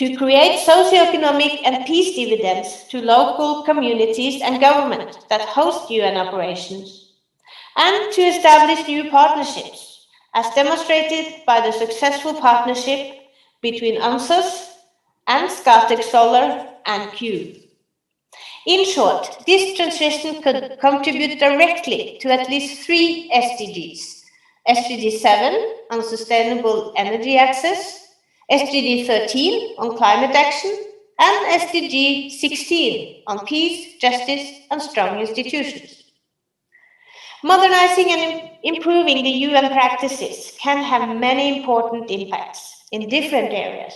to create socioeconomic and peace dividends to local communities and government that host UN operations, and to establish new partnerships, as demonstrated by the successful partnership between UNSUS and Scatec Solar and Q. In short, this transition could contribute directly to at least 3 SDGs. SDG 7 on sustainable energy access, SDG 13 on climate action, and SDG 16 on peace, justice, and strong institutions. Modernizing and improving the UN practices can have many important impacts in different areas.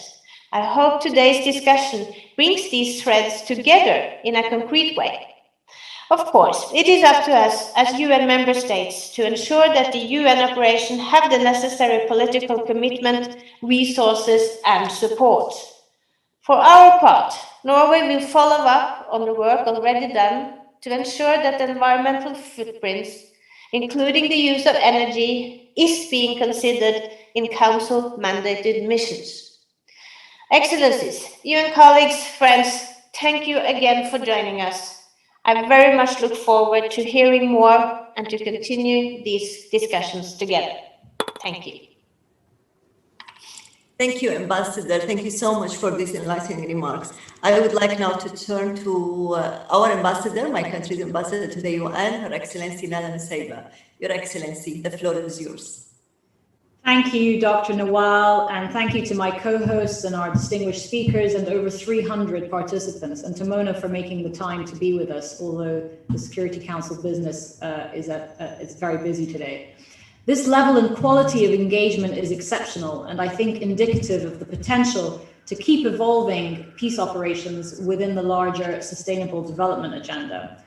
I hope today's discussion brings these threads together in a concrete way. Of course, it is up to us as UN member states to ensure that the UN operation have the necessary political commitment, resources, and support. For our part, Norway will follow up on the work already done to ensure that the environmental footprints, including the use of energy, is being considered in Council-mandated missions. Excellencies, UN colleagues, friends, thank you again for joining us. I very much look forward to hearing more and to continue these discussions together. Thank you. Thank you, Ambassador. Thank you so much for these enlightening remarks. I would like now to turn to our ambassador, my country's ambassador to the UN, Her Excellency Nada Nusayba. Your Excellency, the floor is yours. Thank you, Dr. Nawal, and thank you to my co-hosts and our distinguished speakers and over 300 participants, and to Mona for making the time to be with us, although the Security Council business is very busy today. This level and quality of engagement is exceptional, and I think indicative of the potential to keep evolving peace operations within the larger sustainable development agenda.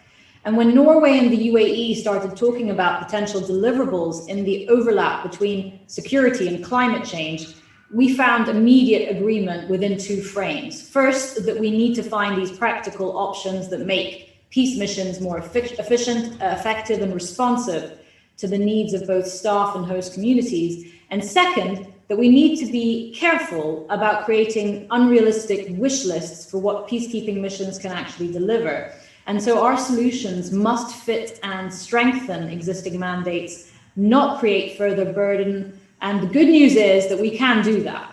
And when Norway and the UAE started talking about potential deliverables in the overlap between security and climate change, we found immediate agreement within 2 frames. First, that we need to find these practical options that make peace missions more efficient, effective, and responsive to the needs of both staff and host communities. And second, that we need to be careful about creating unrealistic wish lists for what peacekeeping missions can actually deliver. And so our solutions must fit and strengthen existing mandates, not create further burden. And the good news is that we can do that.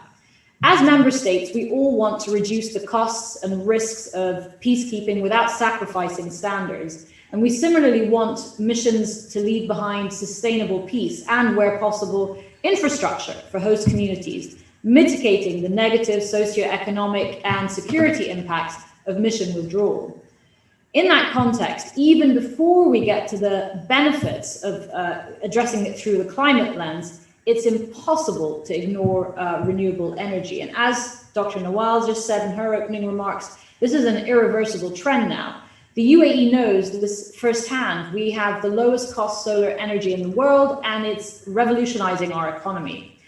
As member states, we all want to reduce the costs and risks of peacekeeping without sacrificing standards. And we similarly want missions to leave behind sustainable peace and, where possible, infrastructure for host communities, mitigating the negative socioeconomic and security impacts of mission withdrawal. In that context, even before we get to the benefits of addressing it through the climate lens, it's impossible to ignore renewable energy. And as Dr. Nawal just said in her opening remarks, this is an irreversible trend now. The UAE knows this firsthand. We have the lowest cost solar energy in the world, and it's revolutionizing our economy.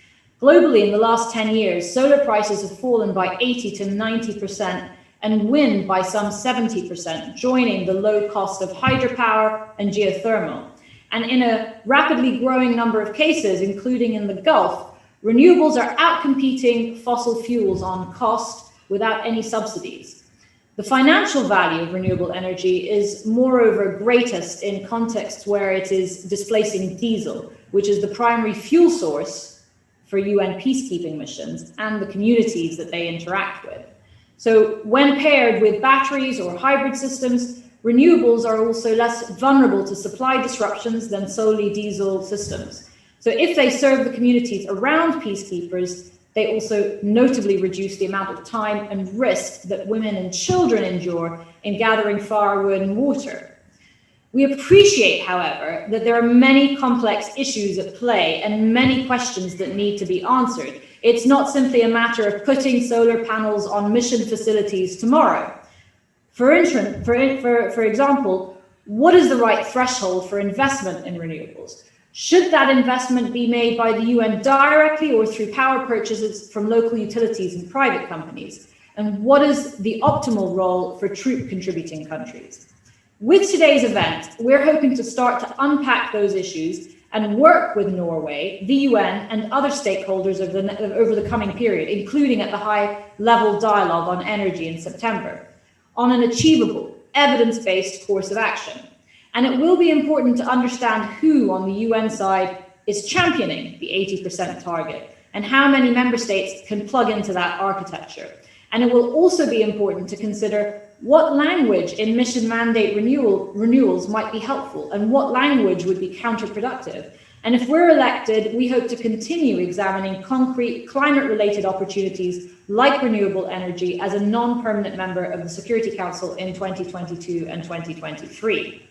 Globally, in the last 10 years, solar prices have fallen by 80 to 90%, and wind by some 70%, joining the low cost of hydropower and geothermal. And in a rapidly growing number of cases, including in the Gulf, renewables are outcompeting fossil fuels on cost without any subsidies. The financial value of renewable energy is moreover greatest in contexts where it is displacing diesel, which is the primary fuel source for UN peacekeeping missions and the communities that they interact with. So when paired with batteries or hybrid systems, renewables are also less vulnerable to supply disruptions than solely diesel systems. So if they serve the communities around peacekeepers, they also notably reduce the amount of time and risk that women and children endure in gathering firewood and water. We appreciate, however, that there are many complex issues at play and many questions that need to be answered. It's not simply a matter of putting solar panels on mission facilities tomorrow. For example, what is the right threshold for investment in renewables? Should that investment be made by the UN directly or through power purchases from local utilities and private companies? And what is the optimal role for troop contributing countries? With today's event, we're hoping to start to unpack those issues and work with Norway, the UN, and other stakeholders over the coming period, including at the high-level dialogue on energy in September, on an achievable, evidence-based course of action. And it will be important to understand who on the UN side is championing the 80% target and how many member states can plug into that architecture. And it will also be important to consider what language in mission mandate renewals might be helpful and what language would be counterproductive. And if we're elected, we hope to continue examining concrete climate-related opportunities like renewable energy as a non-permanent member of the Security Council in 2022 and 2023.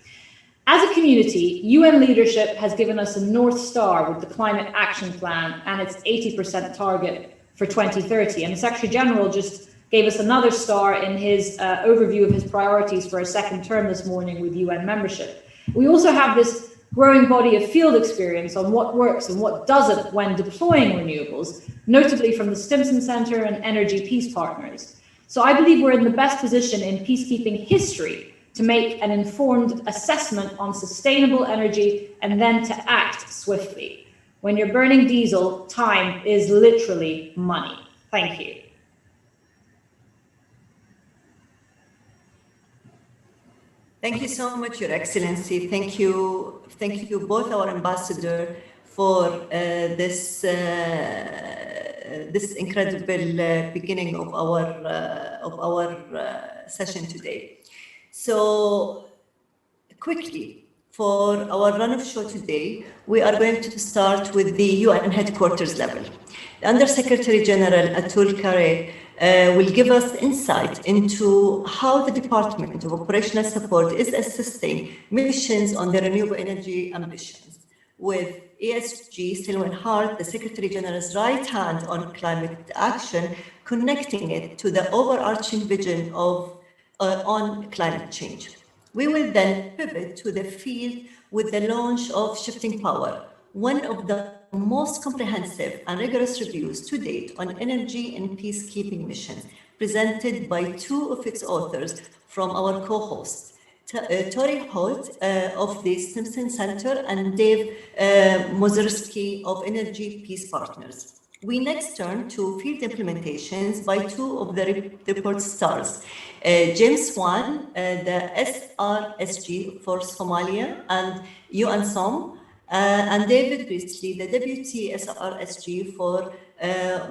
As a community, UN leadership has given us a North Star with the Climate Action Plan and its 80% target for 2030. And the Secretary General just gave us another star in his overview of his priorities for a second term this morning with UN membership. We also have this growing body of field experience on what works and what doesn't when deploying renewables, notably from the Stimson Center and Energy Peace Partners. So I believe we're in the best position in peacekeeping history to make an informed assessment on sustainable energy and then to act swiftly. When you're burning diesel, time is literally money. Thank you. Thank you so much, Your Excellency. Thank you both our ambassador for this incredible beginning of our session today. So quickly, for our run-of show today, we are going to start with the UN headquarters level. The Under-Secretary General Atul Khare will give us insight into how the Department of Operational Support is assisting missions on the renewable energy ambitions, with ESG Selwyn Hart, the Secretary General's right hand on climate action, connecting it to the overarching vision of on climate change. We will then pivot to the field with the launch of Shifting Power, one of the most comprehensive and rigorous reviews to date on energy and peacekeeping missions, presented by two of its authors from our co-hosts, Tori Holt of the Stimson Center and Dave Mozerski of Energy Peace Partners. We next turn to field implementations by two of the report stars, James Swan, the SRSG for Somalia and UNSOM, and David Priestley, the Deputy SRSG for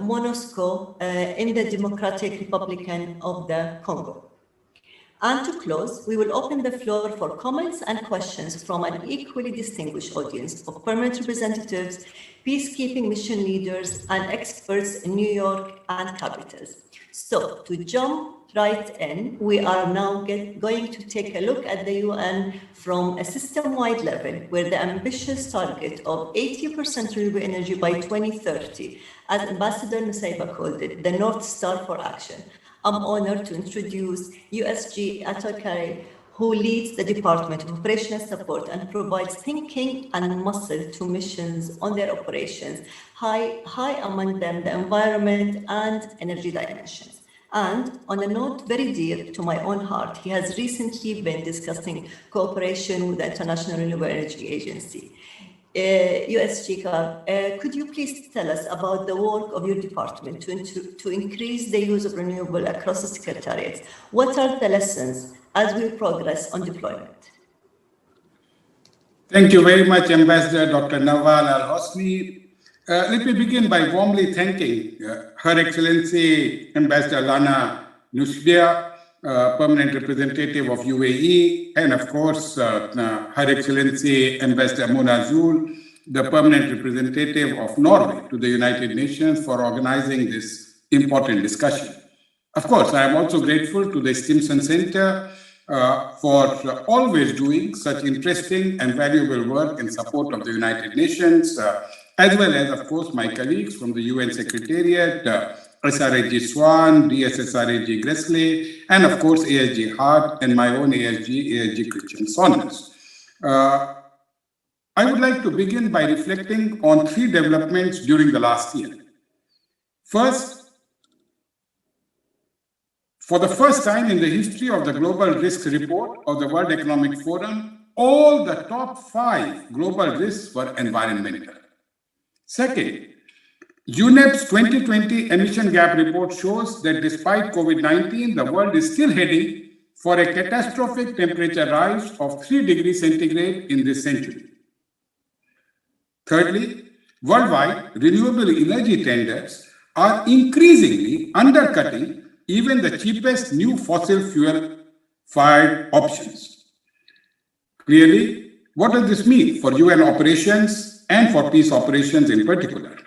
MONUSCO in the Democratic Republic of the Congo. And to close, we will open the floor for comments and questions from an equally distinguished audience of permanent representatives, peacekeeping mission leaders, and experts in New York and capitals. So to jump right in, we are now going to take a look at the UN from a system-wide level, where the ambitious target of 80% renewable energy by 2030, as Ambassador Nusayba called it, the North Star for action. I'm honored to introduce USG Atul Khare, who leads the Department of Operational Support and provides thinking and muscle to missions on their operations, high among them the environment and energy dimensions. And on a note very dear to my own heart, he has recently been discussing cooperation with the International Renewable Energy Agency. USG, could you please tell us about the work of your department to increase the use of renewable across the secretariats? What are the lessons as we progress on deployment? Thank you very much, Ambassador Dr. Nawal Al-Hosni. Let me begin by warmly thanking Her Excellency Ambassador Lana Nusbia, Permanent Representative of UAE, and of course, Her Excellency Ambassador Mona Zul, the Permanent Representative of Norway to the United Nations, for organizing this important discussion. Of course, I am also grateful to the Stimson Center for always doing such interesting and valuable work in support of the United Nations, as well as, of course, my colleagues from the UN Secretariat, SRAG Swan, DSSRAG Gressley, and of course ASG Hart, and my own ASG Christian Saunders. I would like to begin by reflecting on three developments during the last year. First, for the first time in the history of the Global Risk Report of the World Economic Forum, all the top 5 global risks were environmental. Second, UNEP's 2020 emission gap report shows that despite COVID-19, the world is still heading for a catastrophic temperature rise of 3 degrees centigrade in this century. Thirdly, worldwide, renewable energy tenders are increasingly undercutting even the cheapest new fossil fuel-fired options. Clearly, what does this mean for UN operations and for peace operations in particular?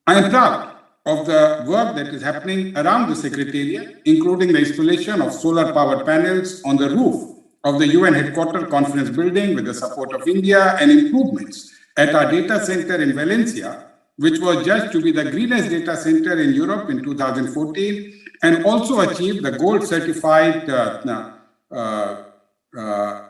I am proud of the work that is happening around the Secretariat, including the installation of solar power panels on the roof of the UN headquarters conference building with the support of India, and improvements at our data center in Valencia, which was judged to be the greenest data center in Europe in 2014, and also achieved the gold certified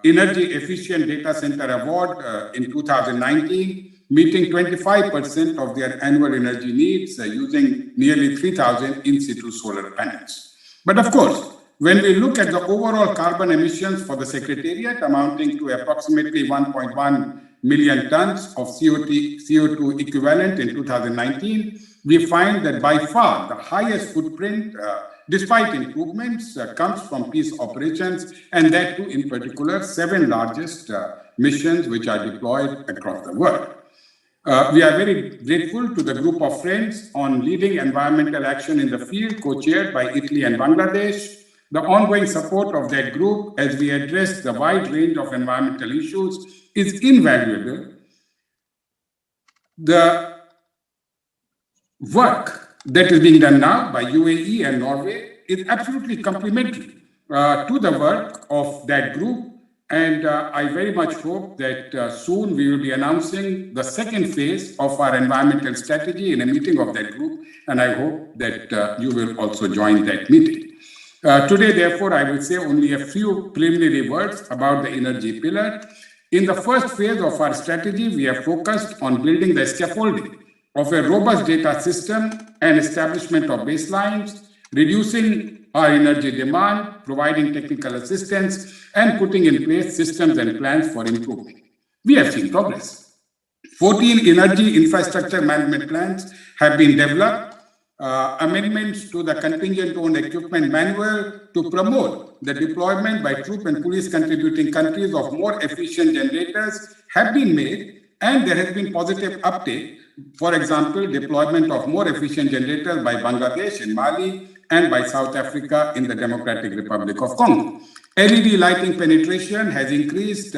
energy efficient data center award in 2019, meeting 25% of their annual energy needs using nearly 3,000 in situ solar panels. But of course, when we look at the overall carbon emissions for the Secretariat, amounting to approximately 1.1 million tons of CO2 equivalent in 2019, we find that by far the highest footprint, despite improvements, comes from peace operations, and that too in particular 7 largest missions which are deployed across the world. We are very grateful to the group of friends on leading environmental action in the field, co-chaired by Italy and Bangladesh. The ongoing support of that group as we address the wide range of environmental issues is invaluable. The work that is being done now by UAE and Norway is absolutely complementary to the work of that group. And I very much hope that soon we will be announcing the second phase of our environmental strategy in a meeting of that group. And I hope that you will also join that meeting. Today, therefore, I will say only a few preliminary words about the energy pillar. In the first phase of our strategy, we have focused on building the scaffolding of a robust data system and establishment of baselines, reducing our energy demand, providing technical assistance, and putting in place systems and plans for improvement. We have seen progress. 14 energy infrastructure management plans have been developed, amendments to the contingent owned equipment manual to promote the deployment by troop and police contributing countries of more efficient generators have been made, and there has been positive uptake. For example, deployment of more efficient generators by Bangladesh in Mali and by South Africa in the Democratic Republic of Congo. LED lighting penetration has increased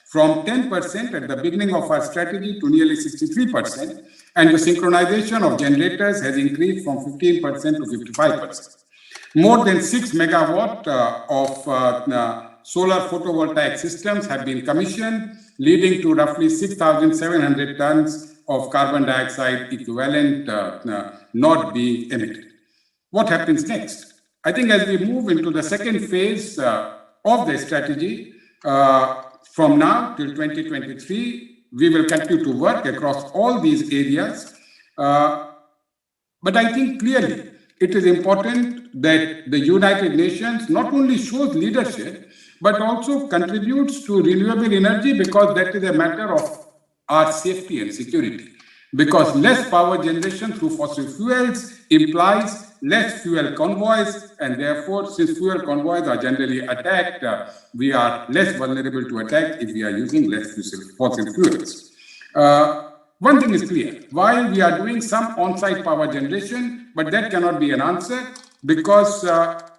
from 10% at the beginning of our strategy to nearly 63%, and the synchronization of generators has increased from 15% to 55%. More than 6 megawatt of solar photovoltaic systems have been commissioned, leading to roughly 6,700 tons of carbon dioxide equivalent not being emitted. What happens next? I think as we move into the second phase of the strategy, from now till 2023, we will continue to work across all these areas. But I think clearly it is important that the United Nations not only shows leadership, but also contributes to renewable energy, because that is a matter of our safety and security. Because less power generation through fossil fuels implies less fuel convoys, and therefore, since fuel convoys are generally attacked, we are less vulnerable to attack if we are using less fossil fuels. One thing is clear, while we are doing some on-site power generation, but that cannot be an answer, because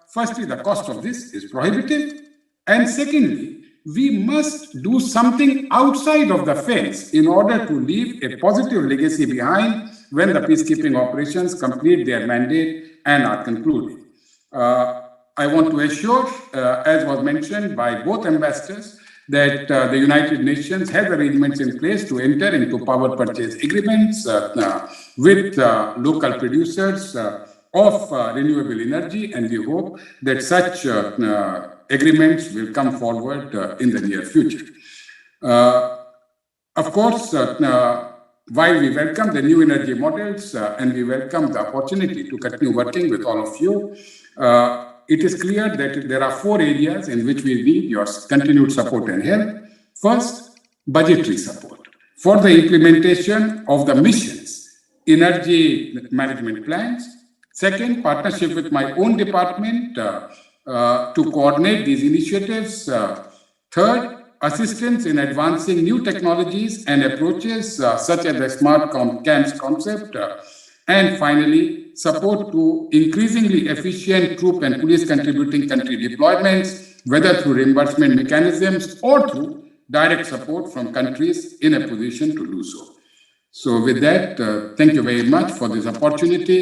firstly, the cost of this is prohibitive, and secondly, we must do something outside of the fence in order to leave a positive legacy behind when the peacekeeping operations complete their mandate and are concluded. I want to assure, as was mentioned by both ambassadors, that the United Nations has arrangements in place to enter into power purchase agreements with local producers of renewable energy, and we hope that such agreements will come forward in the near future. Of course, while we welcome the new energy models and we welcome the opportunity to continue working with all of you, it is clear that there are 4 areas in which we need your continued support and help. First, budgetary support for the implementation of the missions, energy management plans. Second, partnership with my own department to coordinate these initiatives. Third, assistance in advancing new technologies and approaches such as the smart camps concept. And finally, support to increasingly efficient troop and police contributing country deployments, whether through reimbursement mechanisms or through direct support from countries in a position to do so. So with that, thank you very much for this opportunity,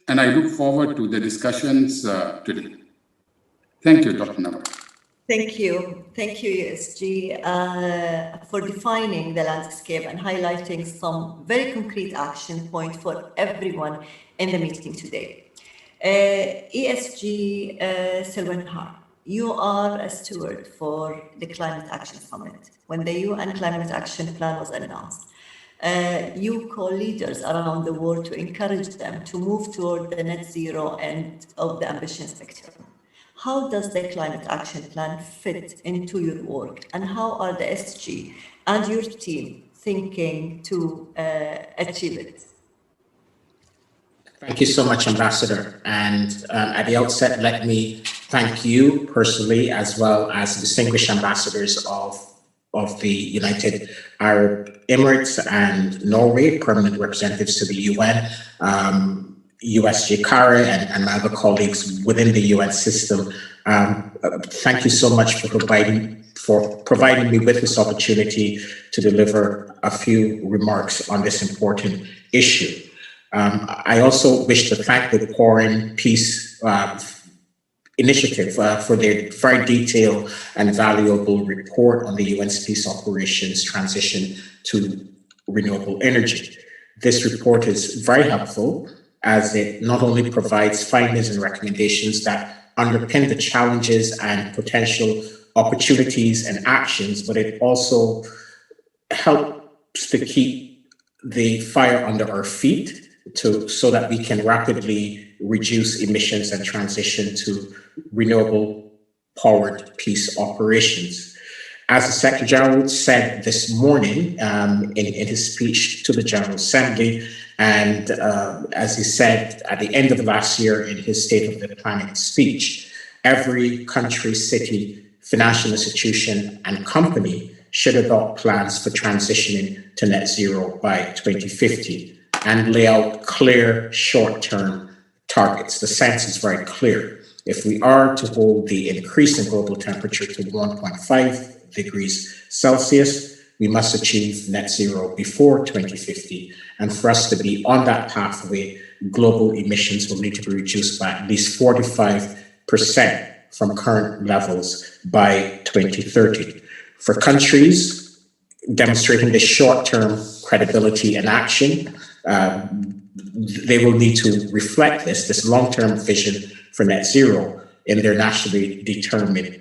and I look forward to the discussions today. Thank you, Dr. Nawal. Thank you, ESG, for defining the landscape and highlighting some very concrete action points for everyone in the meeting today. ESG, Silvanhar, you are a steward for the Climate Action Summit. When the UN Climate Action Plan was announced, you call leaders around the world to encourage them to move toward the net zero end of the ambition spectrum. How does the Climate Action Plan fit into your work, and how are the SG and your team thinking to achieve it? Thank you so much, Ambassador. And at the outset, let me thank you personally, as well as distinguished ambassadors of the United Arab Emirates and Norway, permanent representatives to the UN, USG Kare and my other colleagues within the UN system. Thank you so much for providing me with this opportunity to deliver a few remarks on this important issue. I also wish to thank the Pouring Peace Initiative for their very detailed and valuable report on the UN's peace operations transition to renewable energy. This report is very helpful, as it not only provides findings and recommendations that underpin the challenges and potential opportunities and actions, but it also helps to keep the fire under our feet so that we can rapidly reduce emissions and transition to renewable powered peace operations. As the Secretary General said this morning in his speech to the General Assembly, and as he said at the end of last year in his State of the Planet speech, every country, city, financial institution, and company should adopt plans for transitioning to net zero by 2050 and lay out clear short-term targets. The sense is very clear. If we are to hold the increase in global temperature to 1.5 degrees Celsius, we must achieve net zero before 2050. And for us to be on that pathway, global emissions will need to be reduced by at least 45% from current levels by 2030. For countries demonstrating this short-term credibility and action, they will need to reflect this long-term vision for net zero in their nationally determined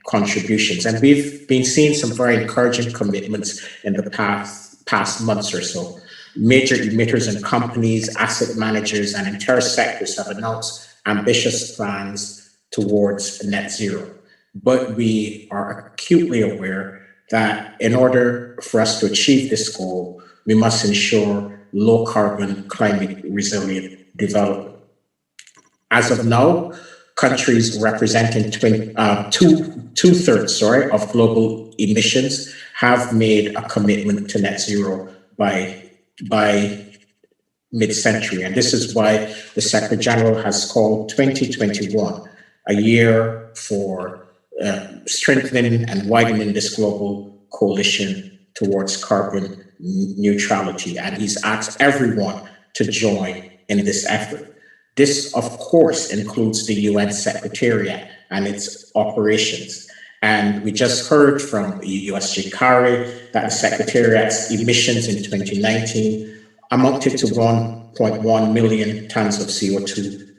contributions. And we've been seeing some very encouraging commitments in the past months or so. Major emitters and companies, asset managers, and entire sectors have announced ambitious plans towards net zero. But we are acutely aware that in order for us to achieve this goal, we must ensure low carbon, climate resilient development. As of now, countries representing two-thirds of global emissions have made a commitment to net zero by mid-century. And this is why the Secretary General has called 2021 a year for strengthening and widening this global coalition towards carbon neutrality. And he's asked everyone to join in this effort. This, of course, includes the UN Secretariat and its operations. And we just heard from USG Kare that the Secretariat's emissions in 2019 amounted to 1.1 million tons of CO2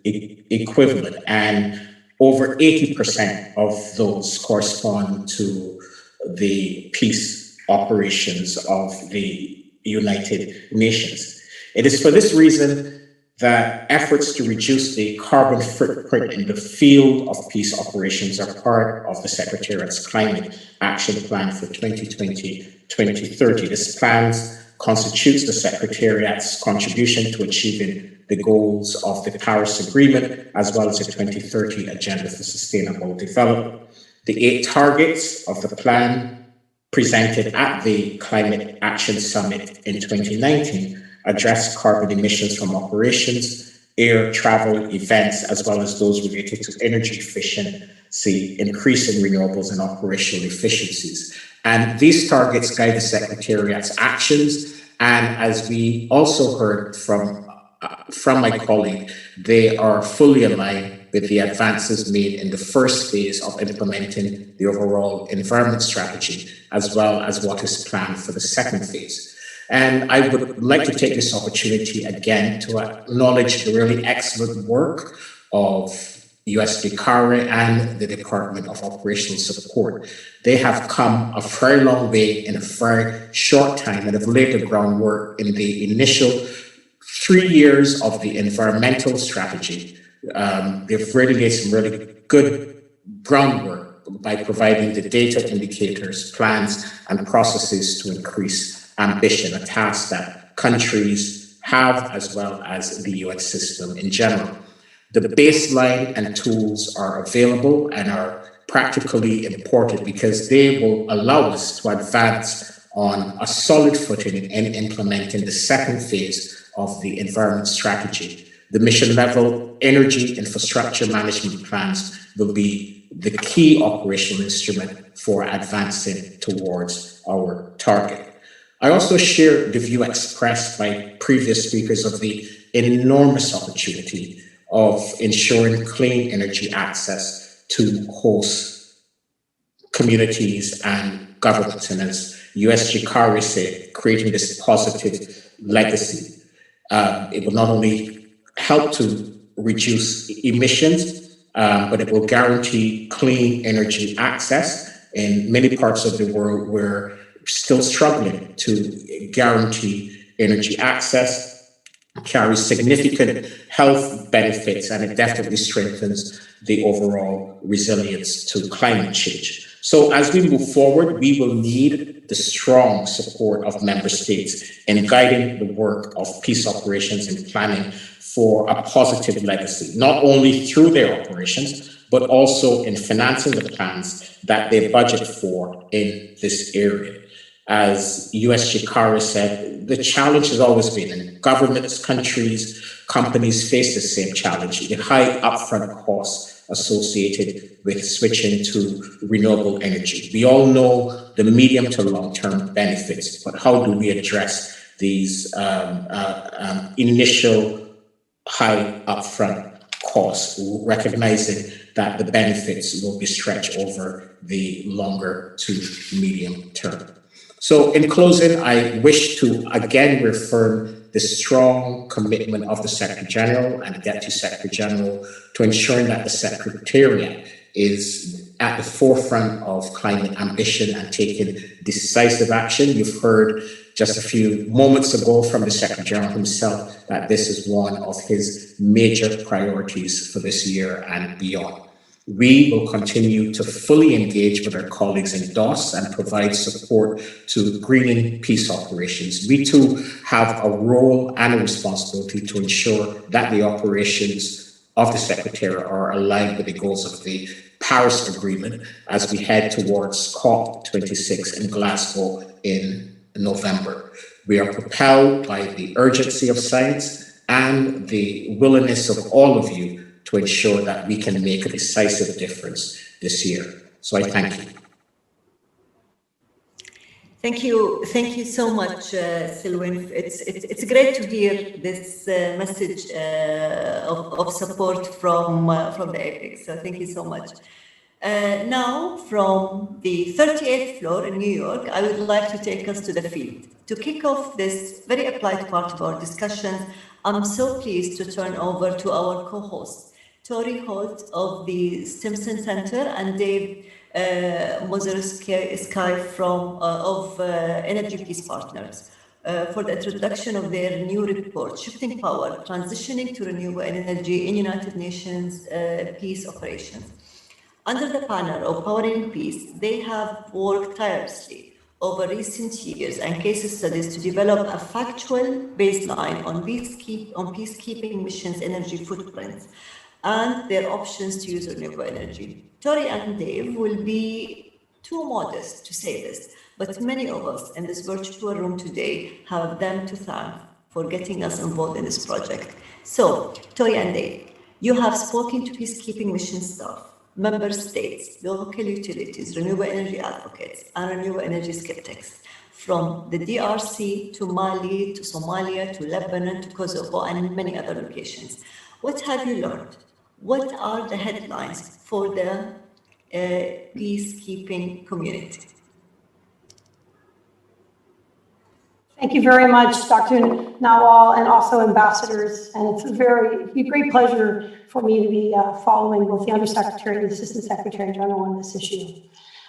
equivalent. And over 80% of those correspond to the peace operations of the United Nations. It is for this reason that efforts to reduce the carbon footprint in the field of peace operations are part of the Secretariat's Climate Action Plan for 2020-2030. This plan constitutes the Secretariat's contribution to achieving the goals of the Paris Agreement, as well as the 2030 Agenda for Sustainable Development. The 8 targets of the plan presented at the Climate Action Summit in 2019 address carbon emissions from operations, air travel, events, as well as those related to energy efficiency, increasing renewables and operational efficiencies. And these targets guide the Secretariat's actions. And as we also heard from my colleague, they are fully aligned with the advances made in the first phase of implementing the overall environment strategy, as well as what is planned for the second phase. And I would like to take this opportunity again to acknowledge the really excellent work of USGCARE and the Department of Operational Support. They have come a very long way in a very short time and have laid the groundwork in the initial 3 years of the environmental strategy. They've really laid some really good groundwork by providing the data indicators, plans, and processes to increase ambition, a task that countries have, as well as the UN system in general. The baseline and tools are available and are practically important because they will allow us to advance on a solid footing in implementing the second phase of the environment strategy. The mission level energy infrastructure management plans will be the key operational instrument for advancing towards our target. I also share the view expressed by previous speakers of the enormous opportunity of ensuring clean energy access to host communities and governments. And as USGCARE said, creating this positive legacy. It will not only help to reduce emissions, but it will guarantee clean energy access in many parts of the world where still struggling to guarantee energy access, carries significant health benefits, and it definitely strengthens the overall resilience to climate change. So as we move forward, we will need the strong support of member states in guiding the work of peace operations and planning for a positive legacy, not only through their operations, but also in financing the plans that they budget for in this area. As USGCARE said, the challenge has always been, and governments, countries, companies face the same challenge, the high upfront costs associated with switching to renewable energy. We all know the medium to long-term benefits, but how do we address these initial high upfront costs, recognizing that the benefits will be stretched over the longer to medium term? So in closing, I wish to again reaffirm the strong commitment of the Secretary General and the Deputy Secretary General to ensuring that the Secretariat is at the forefront of climate ambition and taking decisive action. You've heard just a few moments ago from the Secretary General himself that this is one of his major priorities for this year and beyond. We will continue to fully engage with our colleagues in DOS and provide support to greening peace operations. We too have a role and a responsibility to ensure that the operations of the Secretariat are aligned with the goals of the Paris Agreement as we head towards COP26 in Glasgow in November. We are propelled by the urgency of science and the willingness of all of you to ensure that we can make a decisive difference this year. So I thank you. Thank you so much, Selwyn. It's great to hear this message of support from the APEC. So thank you so much. Now, from the 38th floor in New York, I would like to take us to the field. To kick off this very applied part of our discussion, I'm so pleased to turn over to our co-hosts, Tori Holt of the Stimson Center and Dave Moser-Sky of Energy Peace Partners, for the introduction of their new report, Shifting Power, Transitioning to Renewable Energy in United Nations Peace Operations. Under the banner of Powering Peace, they have worked tirelessly over recent years and case studies to develop a factual baseline on peacekeeping missions' energy footprints and their options to use renewable energy. Tori and Dave will be too modest to say this, but many of us in this virtual room today have them to thank for getting us involved in this project. So, Tori and Dave, you have spoken to peacekeeping mission staff, member states, local utilities, renewable energy advocates, and renewable energy skeptics, from the DRC to Mali to Somalia to Lebanon to Kosovo and many other locations. What have you learned? What are the headlines for the peacekeeping community? Thank you very much, Dr. Nawal, and also ambassadors. And it's a great pleasure for me to be following both the Undersecretary and the Assistant Secretary General on this issue.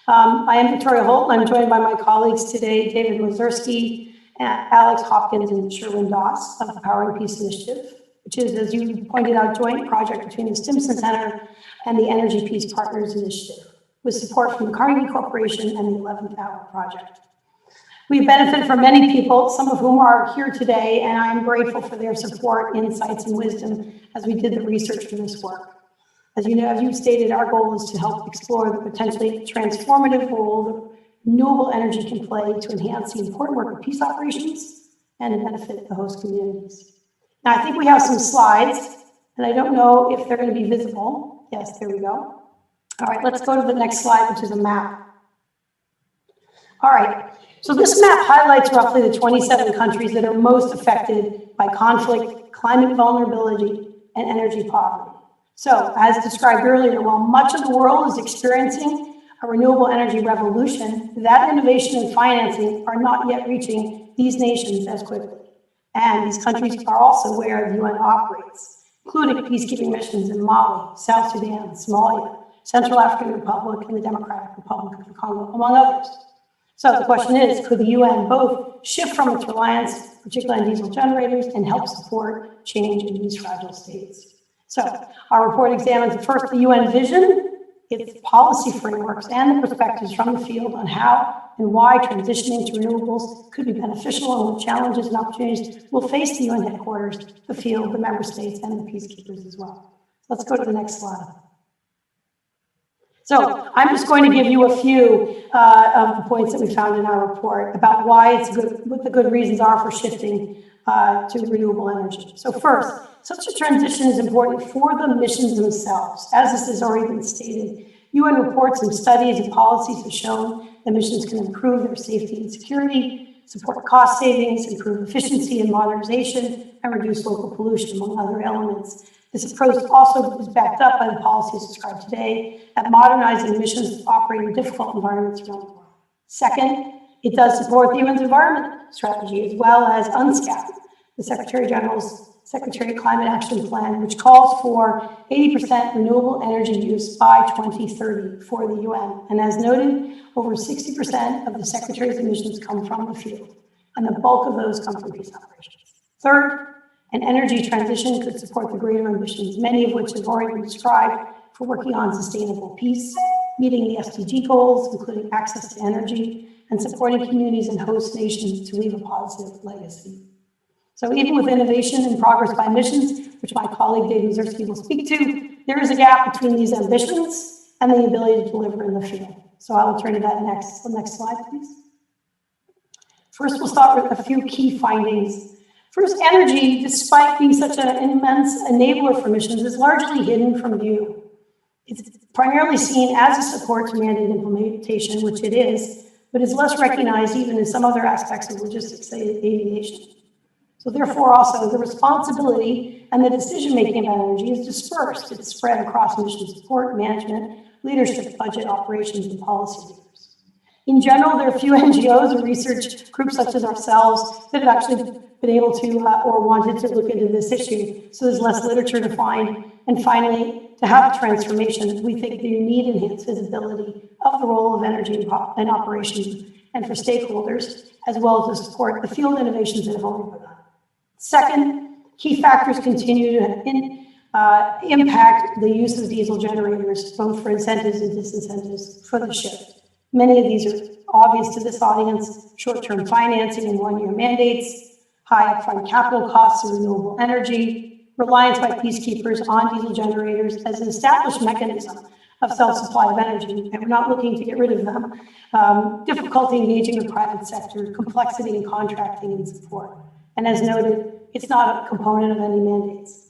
I am Victoria Holt, and I'm joined by my colleagues today, David Mazurski, Alex Hopkins, and Sherwin Doss of the Powering Peace Initiative, which is, as you pointed out, a joint project between the Stimson Center and the Energy Peace Partners Initiative, with support from the Carnegie Corporation and the 11th Hour Project. We've benefited from many people, some of whom are here today, and I'm grateful for their support, insights, and wisdom as we did the research for this work. As you know, as you stated, our goal is to help explore the potentially transformative role that renewable energy can play to enhance the important work of peace operations and to benefit the host communities. Now, I think we have some slides, and I don't know if they're going to be visible. Yes, there we go. All right, let's go to the next slide, which is a map. All right. So this map highlights roughly the 27 countries that are most affected by conflict, climate vulnerability, and energy poverty. So, as described earlier, while much of the world is experiencing a renewable energy revolution, that innovation and financing are not yet reaching these nations as quickly. And these countries are also where the UN operates, including peacekeeping missions in Mali, South Sudan, Somalia, Central African Republic, and the Democratic Republic of the Congo, among others. So the question is, could the UN both shift from its reliance, particularly on diesel generators, and help support change in these fragile states? So our report examines first the UN vision, its policy frameworks, and the perspectives from the field on how and why transitioning to renewables could be beneficial and what challenges and opportunities will face the UN headquarters, the field, the member states, and the peacekeepers as well. Let's go to the next slide. So I'm just going to give you a few of the points that we found in our report about why it's good, what the good reasons are for shifting to renewable energy. So first, such a transition is important for the missions themselves. As this has already been stated, UN reports and studies and policies have shown that missions can improve their safety and security, support cost savings, improve efficiency and modernization, and reduce local pollution, among other elements. This approach also is backed up by the policies described today at modernizing missions that operate in difficult environments around the world. Second, it does support the UN's environment strategy as well as UNSCAP, the Secretary General's Secretary Climate Action Plan, which calls for 80% renewable energy use by 2030 for the UN. And as noted, over 60% of the Secretary's emissions come from the field, and the bulk of those come from peace operations. Third, an energy transition could support the greater ambitions, many of which have already been described for working on sustainable peace, meeting the SDG goals, including access to energy, and supporting communities and host nations to leave a positive legacy. So even with innovation and progress by missions, which my colleague Dave Mazurski will speak to, there is a gap between these ambitions and the ability to deliver in the field. So I will turn to that next. The next slide, please. First, we'll start with a few key findings. First, energy, despite being such an immense enabler for missions, is largely hidden from view. It's primarily seen as a support to mandate implementation, which it is, but is less recognized even in some other aspects of logistics, say aviation. So therefore, also, the responsibility and the decision-making about energy is dispersed. It's spread across mission support, management, leadership, budget, operations, and policy leaders. In general, there are few NGOs or research groups such as ourselves that have actually been able to or wanted to look into this issue. So there's less literature to find. And finally, to have a transformation, we think that you need enhanced visibility of the role of energy and operations and for stakeholders, as well as to support the field innovations that have already begun. Second, key factors continue to impact the use of diesel generators, both for incentives and disincentives for the shift. Many of these are obvious to this audience: short-term financing and one-year mandates, high upfront capital costs of renewable energy, reliance by peacekeepers on diesel generators as an established mechanism of self-supply of energy, and we're not looking to get rid of them, difficulty engaging the private sector, complexity in contracting and support. And as noted, it's not a component of any mandates.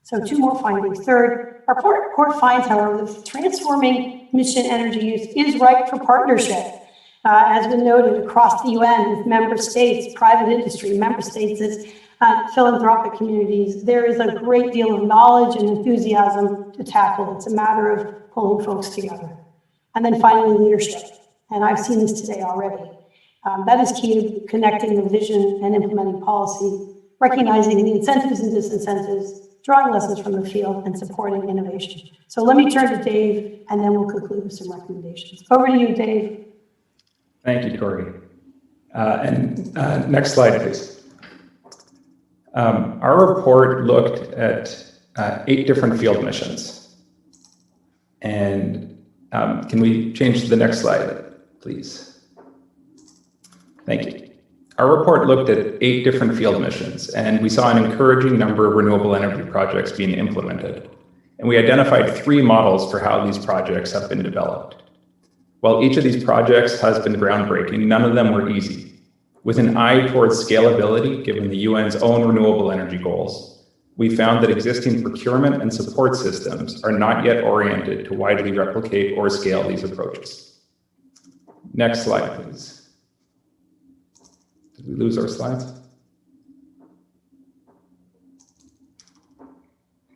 So two more findings. Third, our report finds, however, that transforming mission energy use is ripe for partnership. As been noted across the UN with member states, private industry, member states as philanthropic communities, there is a great deal of knowledge and enthusiasm to tackle. It's a matter of pulling folks together. And then finally, leadership. And I've seen this today already. That is key to connecting the vision and implementing policy, recognizing the incentives and disincentives, drawing lessons from the field, and supporting innovation. So let me turn to Dave, and then we'll conclude with some recommendations. Over to you, Dave. Thank you, Tori. Next slide, please. Our report looked at 8 different field missions. And can we change to the next slide, please? Thank you. Our report looked at 8 different field missions, and we saw an encouraging number of renewable energy projects being implemented. And we identified 3 models for how these projects have been developed. While each of these projects has been groundbreaking, none of them were easy. With an eye towards scalability, given the UN's own renewable energy goals, we found that existing procurement and support systems are not yet oriented to widely replicate or scale these approaches. Next slide, please. Did we lose our slides?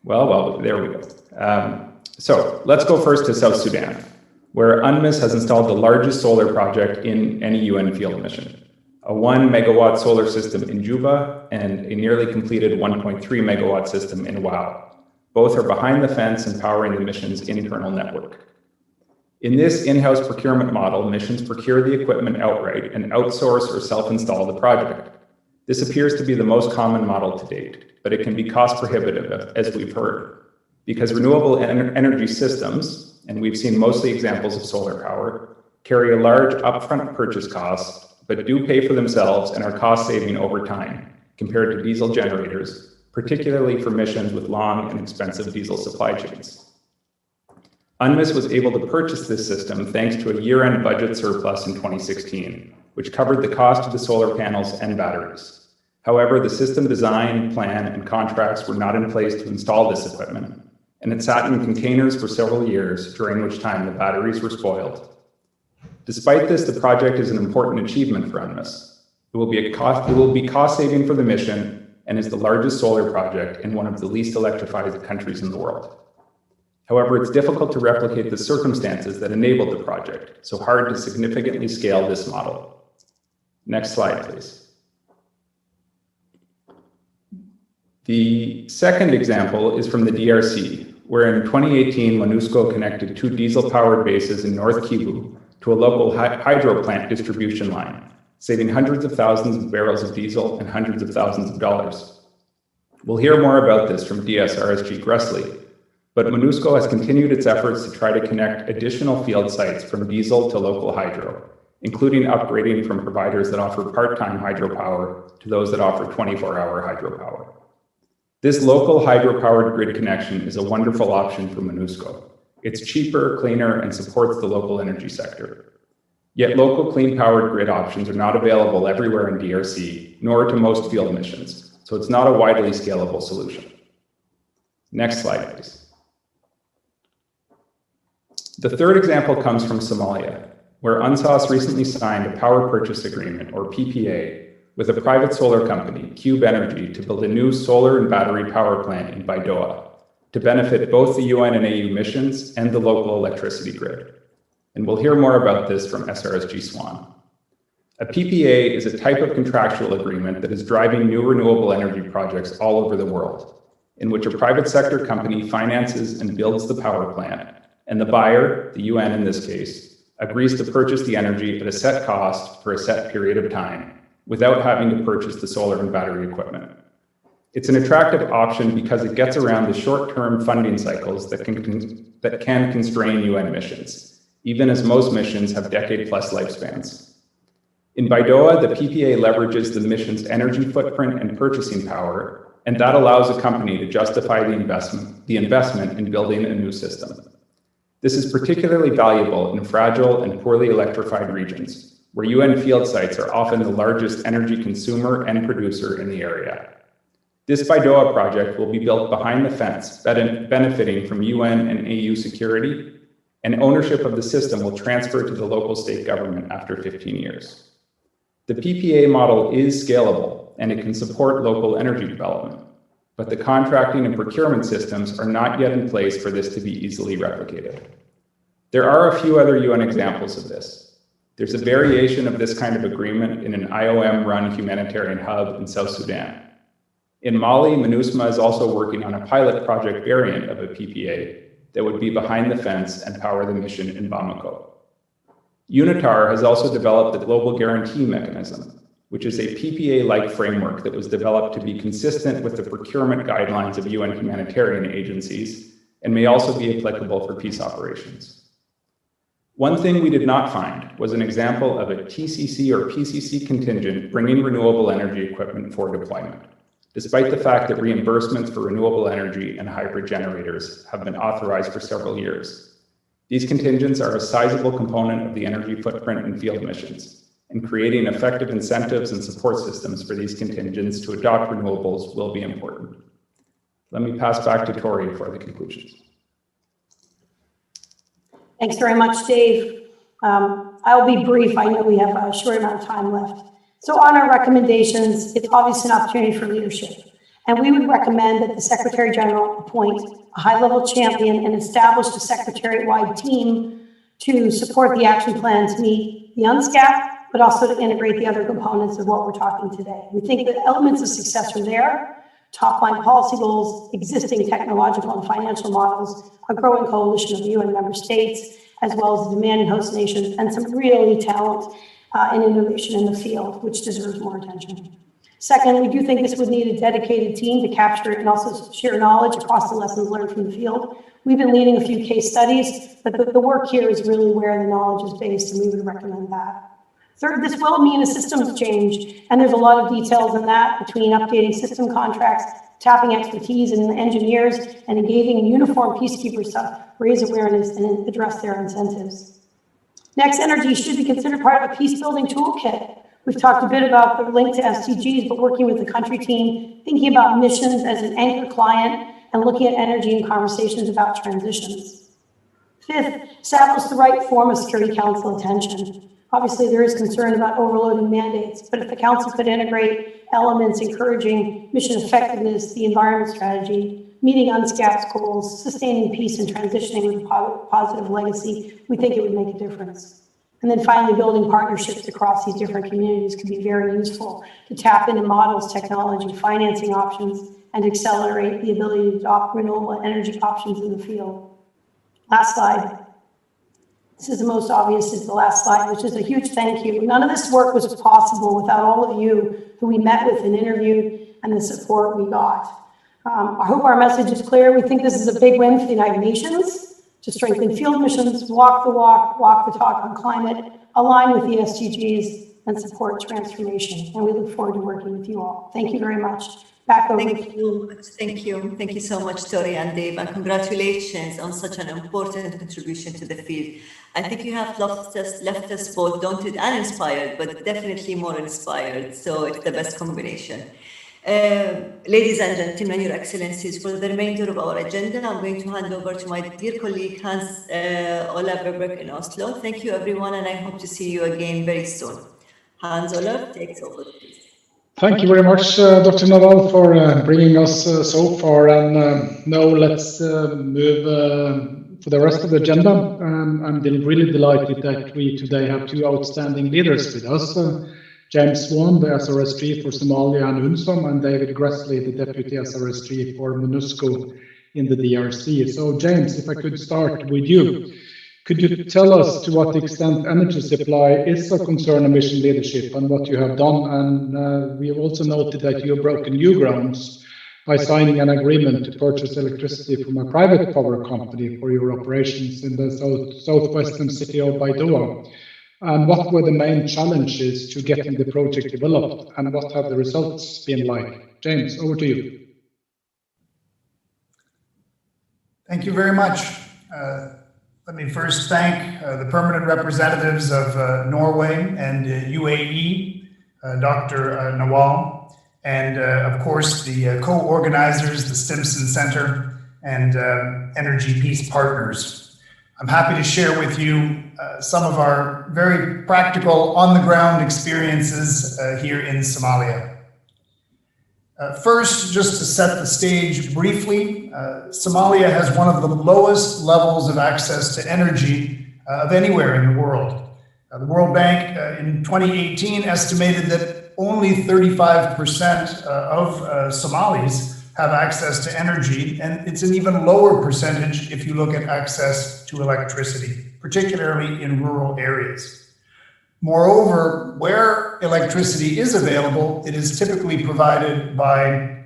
Well, there we go. So let's go first to South Sudan, where UNMISS has installed the largest solar project in any UN field mission, a 1 megawatt solar system in Juba and a nearly completed 1.3 megawatt system in Wau. Both are behind the fence and powering the mission's internal network. In this in-house procurement model, missions procure the equipment outright and outsource or self-install the project. This appears to be the most common model to date, but it can be cost prohibitive, as we've heard, because renewable energy systems, and we've seen mostly examples of solar power, carry a large upfront purchase cost, but do pay for themselves and are cost-saving over time compared to diesel generators, particularly for missions with long and expensive diesel supply chains. UNMISS was able to purchase this system thanks to a year-end budget surplus in 2016, which covered the cost of the solar panels and batteries. However, the system design, plan, and contracts were not in place to install this equipment, and it sat in containers for several years, during which time the batteries were spoiled. Despite this, the project is an important achievement for UNMISS. It will be cost-saving for the mission and is the largest solar project in one of the least electrified countries in the world. However, it's difficult to replicate the circumstances that enabled the project, so hard to significantly scale this model. Next slide, please. The second example is from the DRC, where in 2018, MONUSCO connected 2 diesel-powered bases in North Kivu to a local hydro plant distribution line, saving hundreds of thousands of barrels of diesel and hundreds of thousands of dollars. We'll hear more about this from DSRSG Gressley, but MONUSCO has continued its efforts to try to connect additional field sites from diesel to local hydro, including upgrading from providers that offer part-time hydropower to those that offer 24-hour hydropower. This local hydro-powered grid connection is a wonderful option for MONUSCO. It's cheaper, cleaner, and supports the local energy sector. Yet local clean-powered grid options are not available everywhere in DRC, nor to most field missions, so it's not a widely scalable solution. Next slide, please. The third example comes from Somalia, where UNSOS recently signed a power purchase agreement, or PPA, with a private solar company, Cube Energy, to build a new solar and battery power plant in Baidoa to benefit both the UN and AU missions and the local electricity grid. And we'll hear more about this from SRSG Swan. A PPA is a type of contractual agreement that is driving new renewable energy projects all over the world, in which a private sector company finances and builds the power plant, and the buyer, the UN in this case, agrees to purchase the energy at a set cost for a set period of time without having to purchase the solar and battery equipment. It's an attractive option because it gets around the short-term funding cycles that can constrain UN missions, even as most missions have decade-plus lifespans. In Baidoa, the PPA leverages the mission's energy footprint and purchasing power, and that allows a company to justify the investment in building a new system. This is particularly valuable in fragile and poorly electrified regions, where UN field sites are often the largest energy consumer and producer in the area. This Baidoa project will be built behind the fence, benefiting from UN and AU security, and ownership of the system will transfer to the local state government after 15 years. The PPA model is scalable, and it can support local energy development, but the contracting and procurement systems are not yet in place for this to be easily replicated. There are a few other UN examples of this. There's a variation of this kind of agreement in an IOM-run humanitarian hub in South Sudan. In Mali, MINUSMA is also working on a pilot project variant of a PPA that would be behind the fence and power the mission in Bamako. UNITAR has also developed the Global Guarantee Mechanism, which is a PPA-like framework that was developed to be consistent with the procurement guidelines of UN humanitarian agencies and may also be applicable for peace operations. One thing we did not find was an example of a TCC or PCC contingent bringing renewable energy equipment for deployment, despite the fact that reimbursements for renewable energy and hybrid generators have been authorized for several years. These contingents are a sizable component of the energy footprint in field missions, and creating effective incentives and support systems for these contingents to adopt renewables will be important. Let me pass back to Tori for the conclusions. Thanks very much, Dave. I'll be brief. I know we have a short amount of time left. So on our recommendations, it's obviously an opportunity for leadership. And we would recommend that the Secretary General appoint a high-level champion and establish a secretariat-wide team to support the action plan to meet the UNSCAP, but also to integrate the other components of what we're talking today. We think the elements of success are there: top-line policy goals, existing technological and financial models, a growing coalition of UN member states, as well as the demanding host nations, and some really talent and innovation in the field, which deserves more attention. Second, we do think this would need a dedicated team to capture and also share knowledge across the lessons learned from the field. We've been leading a few case studies, but the work here is really where the knowledge is based, and we would recommend that. Third, this will mean a systems change, and there's a lot of details in that between updating system contracts, tapping expertise in engineers, and engaging uniform peacekeepers to raise awareness and address their incentives. Next, energy should be considered part of a peace-building toolkit. We've talked a bit about the link to SDGs, but working with the country team, thinking about missions as an anchor client, and looking at energy in conversations about transitions. Fifth, establish the right form of Security Council attention. Obviously, there is concern about overloading mandates, but if the Council could integrate elements encouraging mission effectiveness, the environment strategy, meeting UNSCAP's goals, sustaining peace and transitioning with a positive legacy, we think it would make a difference. And then finally, building partnerships across these different communities could be very useful to tap into models, technology, financing options, and accelerate the ability to adopt renewable energy options in the field. Last slide. This is the most obvious, is the last slide, which is a huge thank you. None of this work was possible without all of you who we met with and interviewed and the support we got. I hope our message is clear. We think this is a big win for the United Nations to strengthen field missions, walk the walk, walk the talk on climate, align with the SDGs, and support transformation. And we look forward to working with you all. Thank you very much. Back over. Thank you so much, Tori and Dave, and congratulations on such an important contribution to the field. I think you have left us both daunted and inspired, but definitely more inspired. So it's the best combination. Ladies and gentlemen, Your Excellencies, for the remainder of our agenda, I'm going to hand over to my dear colleague Hans Olav Verberg in Oslo. Thank you, everyone, and I hope to see you again very soon. Hans Olav takes over, please. Thank you very much, Dr. Naval, for bringing us so far. And now let's move for the rest of the agenda. I'm really delighted that we today have two outstanding leaders with us. James Swan, the SRSG for Somalia and UNSOM, and David Gressley, the Deputy SRSG for MONUSCO in the DRC. So James, if I could start with you. Could you tell us to what extent energy supply is a concern of mission leadership and what you have done? And we have also noted that you have broken new grounds by signing an agreement to purchase electricity from a private power company for your operations in the southwestern city of Baidoa. And what were the main challenges to getting the project developed, and what have the results been like? James, over to you. Thank you very much. Let me first thank the permanent representatives of Norway and UAE, Dr. Nawal, and of course the co-organizers, the Stimson Center and Energy Peace Partners. I'm happy to share with you some of our very practical on-the-ground experiences here in Somalia. First, just to set the stage briefly, Somalia has one of the lowest levels of access to energy of anywhere in the world. The World Bank in 2018 estimated that only 35% of Somalis have access to energy, and it's an even lower percentage if you look at access to electricity, particularly in rural areas. Moreover, where electricity is available, it is typically provided by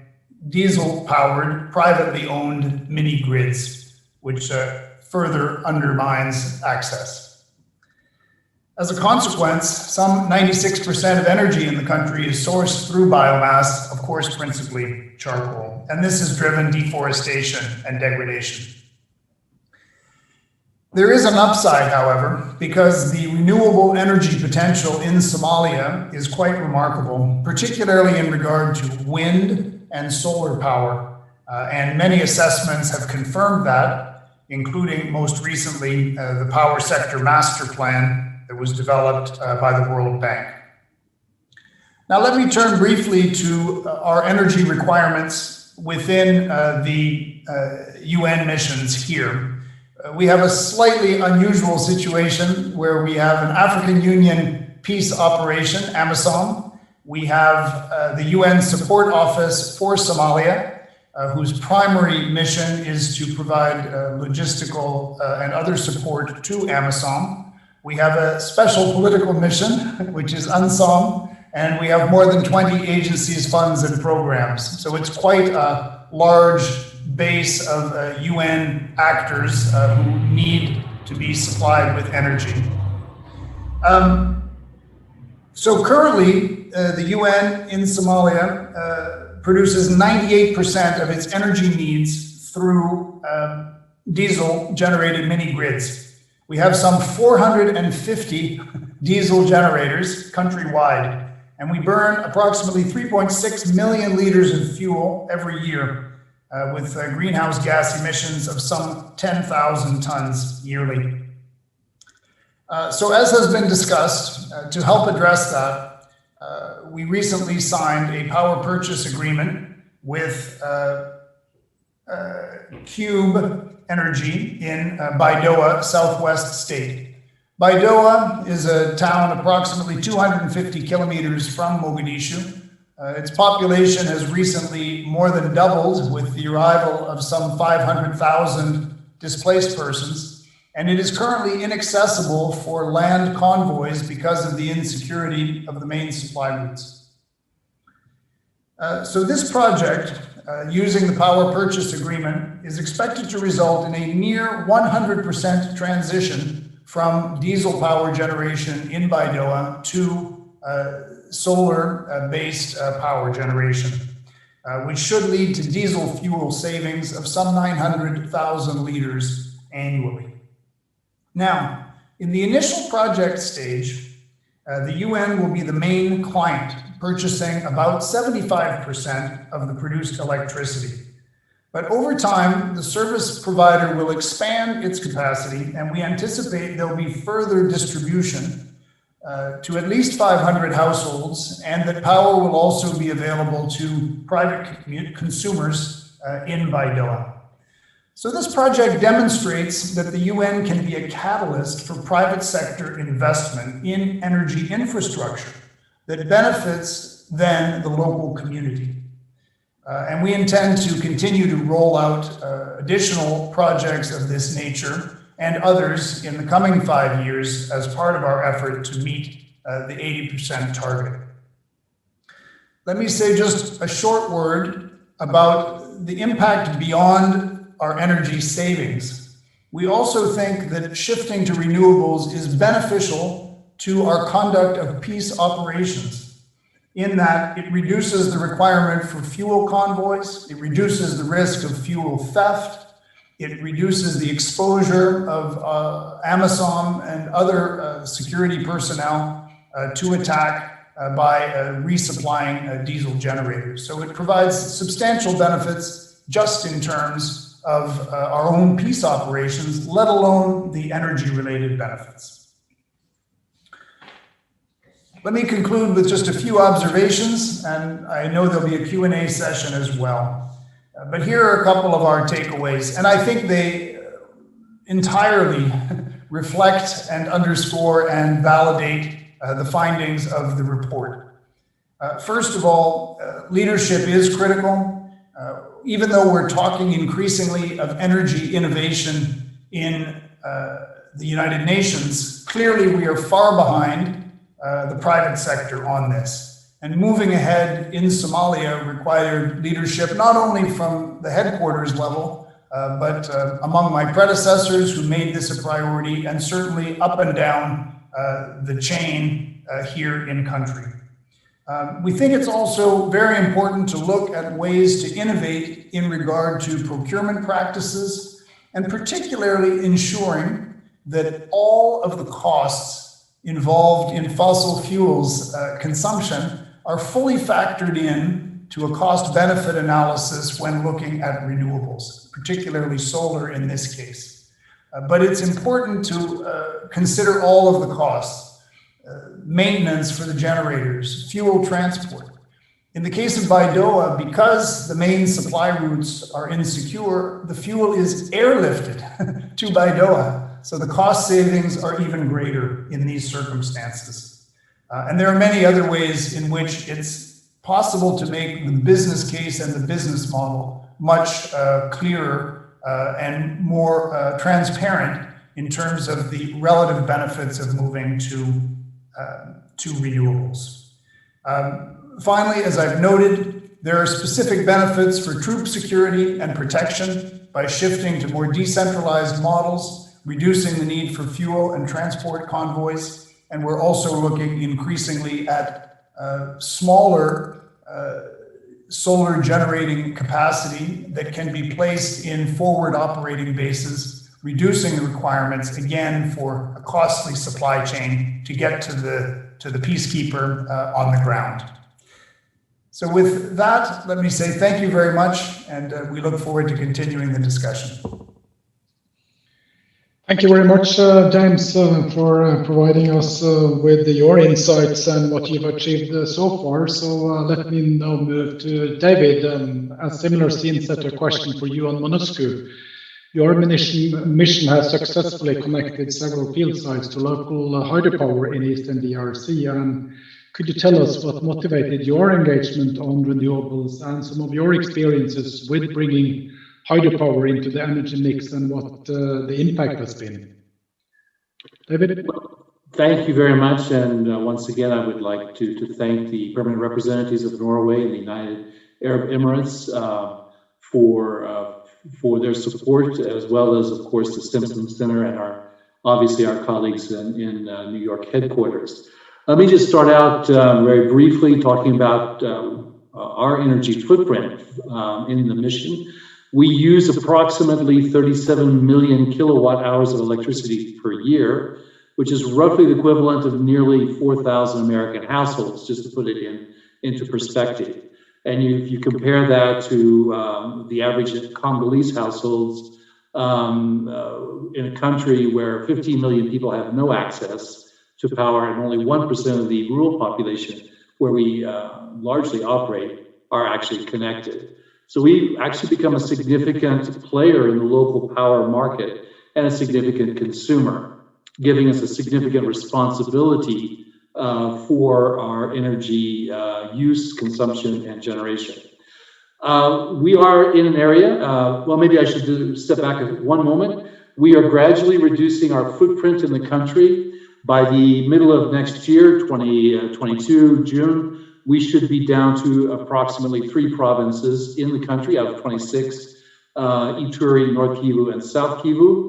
diesel-powered, privately owned mini-grids, which further undermines access. As a consequence, some 96% of energy in the country is sourced through biomass, of course, principally charcoal, and this has driven deforestation and degradation. There is an upside, however, because the renewable energy potential in Somalia is quite remarkable, particularly in regard to wind and solar power. And many assessments have confirmed that, including most recently the Power Sector Master Plan that was developed by the World Bank. Now let me turn briefly to our energy requirements within the UN missions here. We have a slightly unusual situation where we have an African Union peace operation, AMISOM. We have the UN Support Office for Somalia, whose primary mission is to provide logistical and other support to AMISOM. We have a special political mission, which is UNSOM, and we have more than 20 agencies, funds, and programs. So it's quite a large base of UN actors who need to be supplied with energy. So currently, the UN in Somalia produces 98% of its energy needs through diesel-generated mini-grids. We have some 450 diesel generators countrywide, and we burn approximately 3.6 million liters of fuel every year, with greenhouse gas emissions of some 10,000 tons yearly. So as has been discussed, to help address that, we recently signed a power purchase agreement with Cube Energy in Baidoa, Southwest State. Baidoa is a town approximately 250 kilometers from Mogadishu. Its population has recently more than doubled with the arrival of some 500,000 displaced persons, and it is currently inaccessible for land convoys because of the insecurity of the main supply routes. So this project, using the power purchase agreement, is expected to result in a near 100% transition from diesel power generation in Baidoa to solar-based power generation, which should lead to diesel fuel savings of some 900,000 liters annually. Now, in the initial project stage, the UN will be the main client, purchasing about 75% of the produced electricity. But over time, the service provider will expand its capacity, and we anticipate there'll be further distribution to at least 500 households, and that power will also be available to private consumers in Baidoa. So this project demonstrates that the UN can be a catalyst for private sector investment in energy infrastructure that benefits then the local community. And we intend to continue to roll out additional projects of this nature and others in the coming 5 years as part of our effort to meet the 80% target. Let me say just a short word about the impact beyond our energy savings. We also think that shifting to renewables is beneficial to our conduct of peace operations, in that it reduces the requirement for fuel convoys, it reduces the risk of fuel theft, it reduces the exposure of Amazon and other security personnel to attack by resupplying diesel generators. So it provides substantial benefits just in terms of our own peace operations, let alone the energy-related benefits. Let me conclude with just a few observations, and I know there'll be a Q&A session as well. But here are a couple of our takeaways, and I think they entirely reflect and underscore and validate the findings of the report. First of all, leadership is critical. Even though we're talking increasingly of energy innovation in the United Nations, clearly we are far behind the private sector on this. And moving ahead in Somalia required leadership not only from the headquarters level, but among my predecessors who made this a priority, and certainly up and down the chain here in country. We think it's also very important to look at ways to innovate in regard to procurement practices, and particularly ensuring that all of the costs involved in fossil fuels consumption are fully factored in to a cost-benefit analysis when looking at renewables, particularly solar in this case. But it's important to consider all of the costs, maintenance for the generators, fuel transport. In the case of Baidoa, because the main supply routes are insecure, the fuel is airlifted to Baidoa. So the cost savings are even greater in these circumstances. And there are many other ways in which it's possible to make the business case and the business model much clearer and more transparent in terms of the relative benefits of moving to renewables. Finally, as I've noted, there are specific benefits for troop security and protection by shifting to more decentralized models, reducing the need for fuel and transport convoys, and we're also looking increasingly at smaller solar generating capacity that can be placed in forward operating bases, reducing the requirements again for a costly supply chain to get to the peacekeeper on the ground. So with that, let me say thank you very much, and we look forward to continuing the discussion. Thank you very much, James, for providing us with your insights and what you've achieved so far. So let me now move to David. A similar scene-setter question for you on MONUSCO. Your mission has successfully connected several field sites to local hydropower in Eastern DRC. And could you tell us what motivated your engagement on renewables and some of your experiences with bringing hydropower into the energy mix and what the impact has been? David? Thank you very much. And once again, I would like to thank the permanent representatives of Norway and the United Arab Emirates for their support, as well as, of course, the Stimson Center and obviously our colleagues in New York headquarters. Let me just start out very briefly talking about our energy footprint in the mission. We use approximately 37 million kilowatt hours of electricity per year, which is roughly the equivalent of nearly 4,000 American households, just to put it into perspective. And if you compare that to the average Congolese households in a country where 15 million people have no access to power and only 1% of the rural population where we largely operate are actually connected. So we actually become a significant player in the local power market and a significant consumer, giving us a significant responsibility for our energy use, consumption, and generation. We are in an area, well, maybe I should step back one moment. We are gradually reducing our footprint in the country. By the middle of next year, 2022, June, we should be down to approximately 3 provinces in the country out of 26, Ituri, North Kivu, and South Kivu.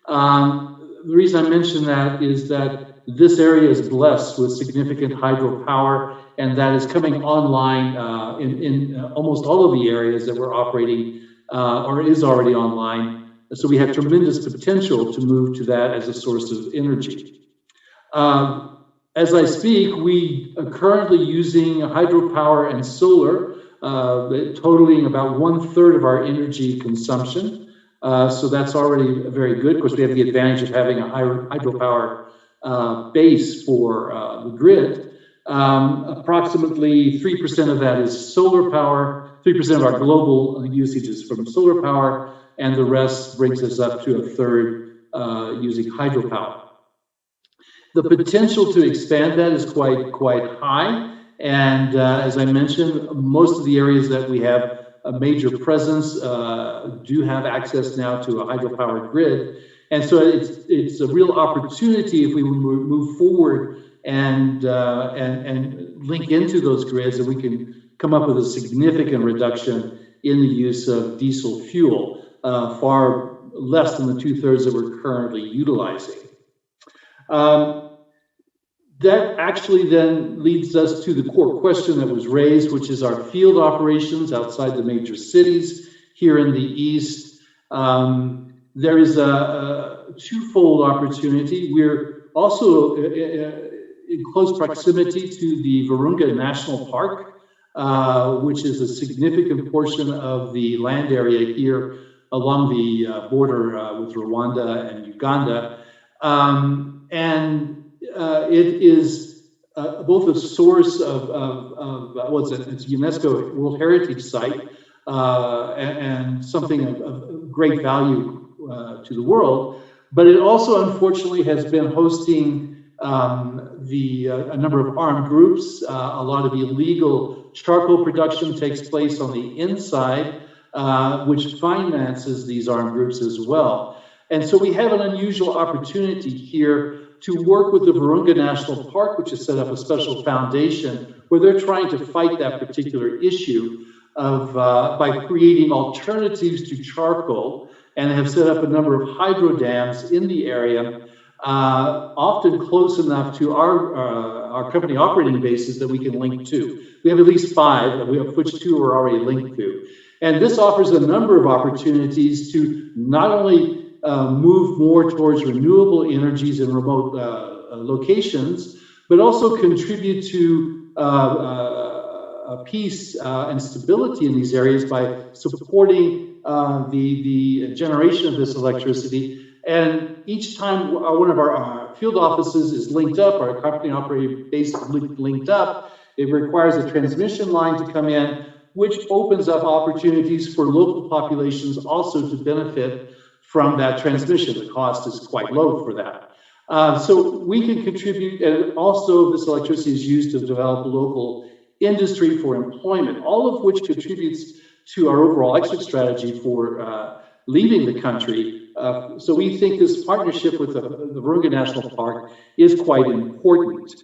The reason I mention that is that this area is blessed with significant hydropower, and that is coming online in almost all of the areas that we're operating or is already online. So we have tremendous potential to move to that as a source of energy. As I speak, we are currently using hydropower and solar, totaling about 1/3 of our energy consumption. So that's already very good. Of course, we have the advantage of having a hydropower base for the grid. Approximately 3% of that is solar power. 3% of our global usage is from solar power, and the rest brings us up to 1/3 using hydropower. The potential to expand that is quite high, and as I mentioned, most of the areas that we have a major presence do have access now to a hydropower grid, and so it's a real opportunity if we move forward and link into those grids, and we can come up with a significant reduction in the use of diesel fuel, far less than the 2/3 that we're currently utilizing. That actually then leads us to the core question that was raised, which is our field operations outside the major cities here in the East. There is a twofold opportunity. We're also in close proximity to the Virunga National Park, which is a significant portion of the land area here along the border with Rwanda and Uganda. It is both a source of it's a UNESCO World Heritage Site and something of great value to the world, but it also unfortunately has been hosting a number of armed groups. A lot of illegal charcoal production takes place on the inside, which finances these armed groups as well. And so we have an unusual opportunity here to work with the Virunga National Park, which has set up a special foundation where they're trying to fight that particular issue of by creating alternatives to charcoal, and have set up a number of hydro dams in the area, often close enough to our company operating bases that we can link to. We have at least 5, of which 2 are already linked to. And this offers a number of opportunities to not only move more towards renewable energies in remote locations, but also contribute to peace and stability in these areas by supporting the generation of this electricity. And each time one of our field offices is linked up, our company operating base is linked up, it requires a transmission line to come in, which opens up opportunities for local populations also to benefit from that transmission. The cost is quite low for that. So we can contribute, and also this electricity is used to develop local industry for employment, all of which contributes to our overall exit strategy for leaving the country. So we think this partnership with the Virunga National Park is quite important.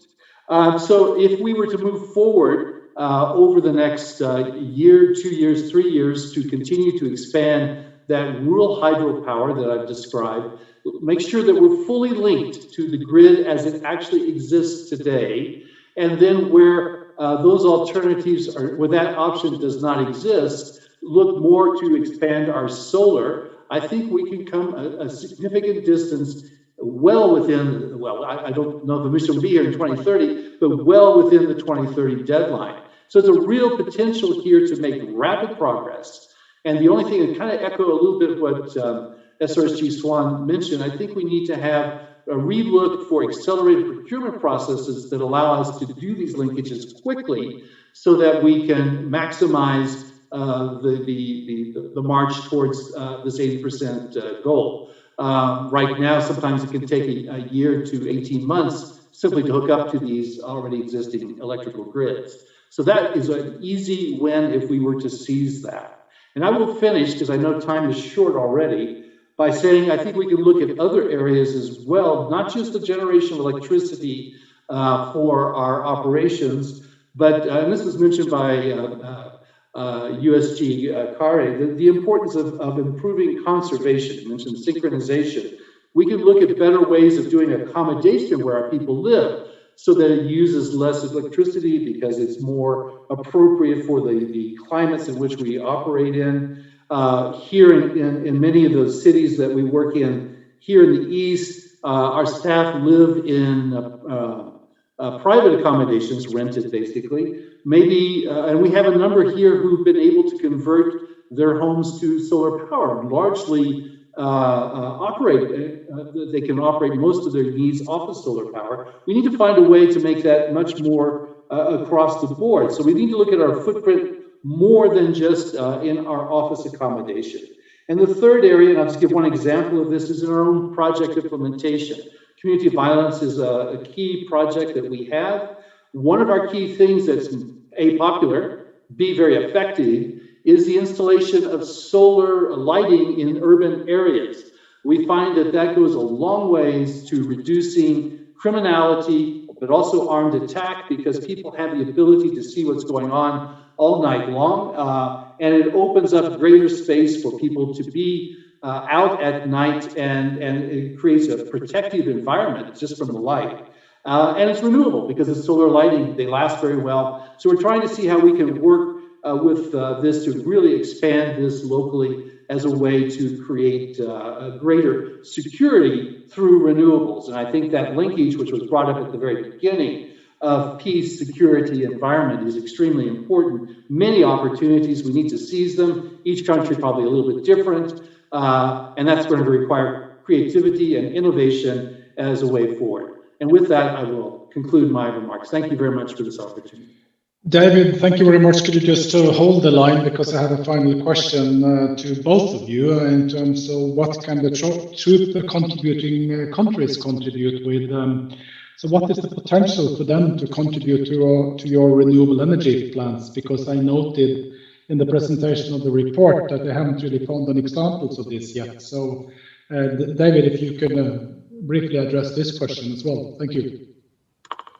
So if we were to move forward over the next year, 2 years, 3 years to continue to expand that rural hydropower that I've described, make sure that we're fully linked to the grid as it actually exists today, and then where those alternatives are, where that option does not exist, look more to expand our solar. I think we can come a significant distance well within, well, I don't know if the mission will be here in 2030, but well within the 2030 deadline. So it's a real potential here to make rapid progress. And the only thing that kind of echo a little bit what SRSG Swan mentioned, I think we need to have a relook for accelerated procurement processes that allow us to do these linkages quickly so that we can maximize the march towards this 80% goal. Right now, sometimes it can take a year to 18 months simply to hook up to these already existing electrical grids. So that is an easy win if we were to seize that. And I will finish, because I know time is short already, by saying, I think we can look at other areas as well, not just the generation of electricity for our operations, but, and this was mentioned by USG Kare, the importance of improving conservation. You mentioned synchronization. We can look at better ways of doing accommodation where our people live so that it uses less electricity because it's more appropriate for the climates in which we operate in. Here in many of those cities that we work in, here in the East, our staff live in private accommodations, rented basically. Maybe, and we have a number here who've been able to convert their homes to solar power, largely they can operate most of their needs off of solar power. We need to find a way to make that much more across the board. So we need to look at our footprint more than just in our office accommodation. And the third area, and I'll just give one example of this, is in our own project implementation. Community violence is a key project that we have. One of our key things that's A, popular, B, very effective, is the installation of solar lighting in urban areas. We find that that goes a long ways to reducing criminality, but also armed attack, because people have the ability to see what's going on all night long. And it opens up greater space for people to be out at night, and it creates a protective environment just from the light. And it's renewable because it's solar lighting, they last very well. So we're trying to see how we can work with this to really expand this locally as a way to create a greater security through renewables. And I think that linkage, which was brought up at the very beginning, of peace, security, environment is extremely important. Many opportunities, we need to seize them. Each country probably a little bit different, and that's going to require creativity and innovation as a way forward. And with that, I will conclude my remarks. Thank you very much for this opportunity. David, thank you very much. Could you just hold the line, because I have a final question to both of you in terms of what can the troop contributing countries contribute with. So what is the potential for them to contribute to your renewable energy plans? Because I noted in the presentation of the report that they haven't really found any examples of this yet. So David, if you could briefly address this question as well. Thank you.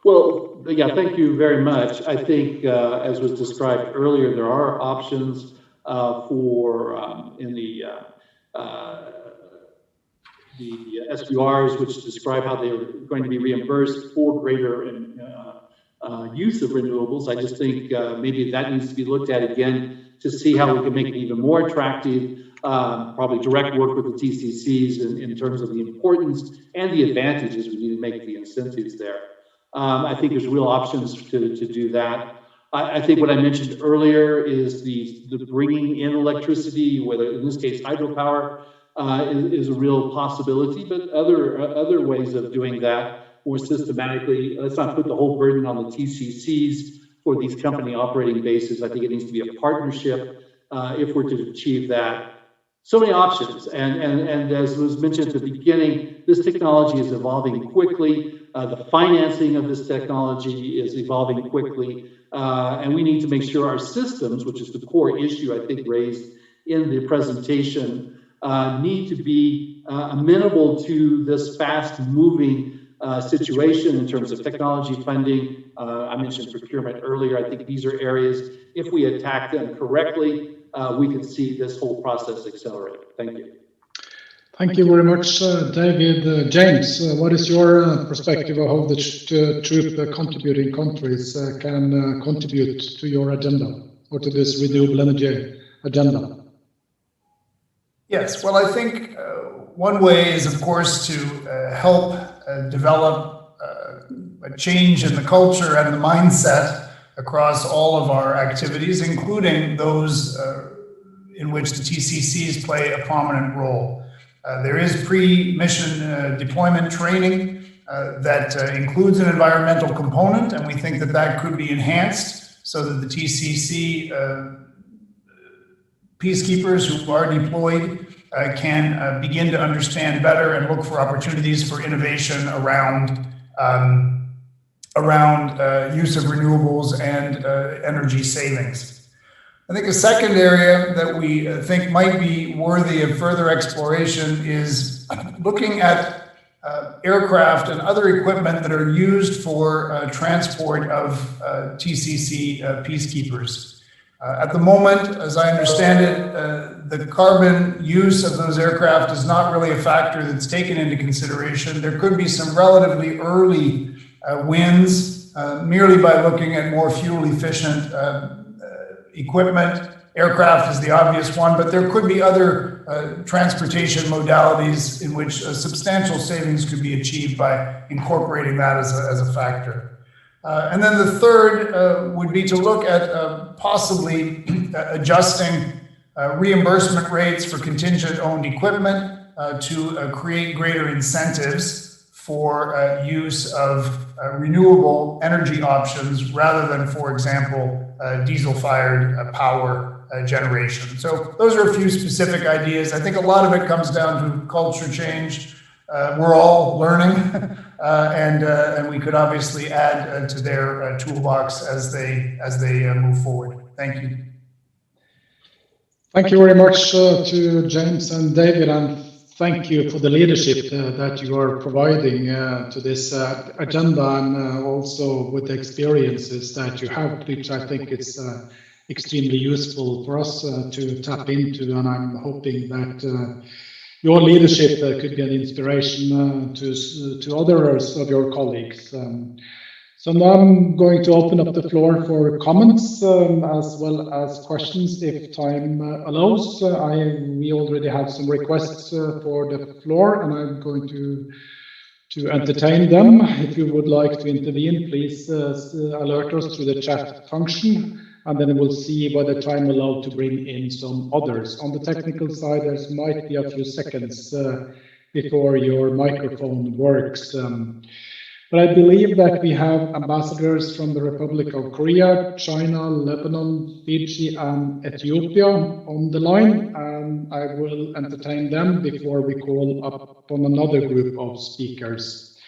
Well, yeah, thank you very much. I think, as was described earlier, there are options for in the SURs, which describe how they are going to be reimbursed for greater use of renewables. I just think maybe that needs to be looked at again to see how we can make it even more attractive. Probably direct work with the TCCs in terms of the importance and the advantages. We need to make the incentives there. I think there's real options to do that. I think what I mentioned earlier is the bringing in electricity, whether in this case hydropower, is a real possibility, but other ways of doing that more systematically. Let's not put the whole burden on the TCCs for these company operating bases. I think it needs to be a partnership if we're to achieve that. So many options, and as was mentioned at the beginning, this technology is evolving quickly. The financing of this technology is evolving quickly, and we need to make sure our systems, which is the core issue I think raised in the presentation, need to be amenable to this fast-moving situation in terms of technology funding. I mentioned procurement earlier. I think these are areas, if we attack them correctly, we can see this whole process accelerate. Thank you. Thank you very much, David. James, what is your perspective of how the troop contributing countries can contribute to your agenda or to this renewable energy agenda? Yes, well, I think one way is, of course, to help develop a change in the culture and the mindset across all of our activities, including those in which the TCCs play a prominent role. There is pre-mission deployment training that includes an environmental component, and we think that that could be enhanced so that the TCC peacekeepers who are deployed can begin to understand better and look for opportunities for innovation around use of renewables and energy savings. I think a second area that we think might be worthy of further exploration is looking at aircraft and other equipment that are used for transport of TCC peacekeepers. At the moment, as I understand it, the carbon use of those aircraft is not really a factor that's taken into consideration. There could be some relatively early wins merely by looking at more fuel efficient equipment. Aircraft is the obvious one, but there could be other transportation modalities in which substantial savings could be achieved by incorporating that as a factor. And then the third would be to look at possibly adjusting reimbursement rates for contingent owned equipment to create greater incentives for use of renewable energy options rather than, for example, diesel-fired power generation. So those are a few specific ideas. I think a lot of it comes down to culture change. We're all learning, and we could obviously add to their toolbox as they move forward. Thank you. Thank you very much to James and David, and thank you for the leadership that you are providing to this agenda, and also with the experiences that you have, which I think is extremely useful for us to tap into. And I'm hoping that your leadership could be an inspiration to others of your colleagues. So now I'm going to open up the floor for comments as well as questions if time allows. We already have some requests for the floor, and I'm going to entertain them. If you would like to intervene, please alert us through the chat function, and then we'll see by the time allowed to bring in some others. On the technical side, there might be a few seconds before your microphone works. But I believe that we have ambassadors from the Republic of Korea, China, Lebanon, Fiji, and Ethiopia on the line, and I will entertain them before we call up on another group of speakers.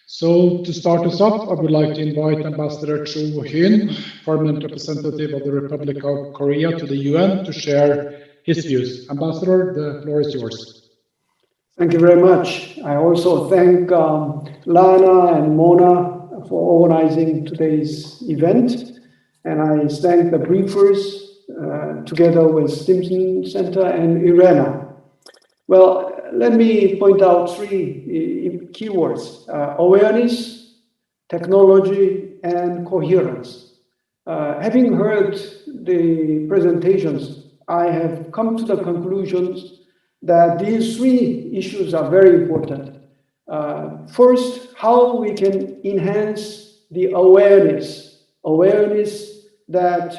So to start us off, I would like to invite Ambassador Cho Hyun, Permanent Representative of the Republic of Korea to the UN, to share his views. Ambassador, the floor is yours. Thank you very much. I also thank Lana and Mona for organizing today's event. And I thank the briefers together with Stimson Center and Irena. Well, let me point out three keywords: awareness, technology, and coherence. Having heard the presentations, I have come to the conclusions that these three issues are very important. First, how we can enhance the awareness that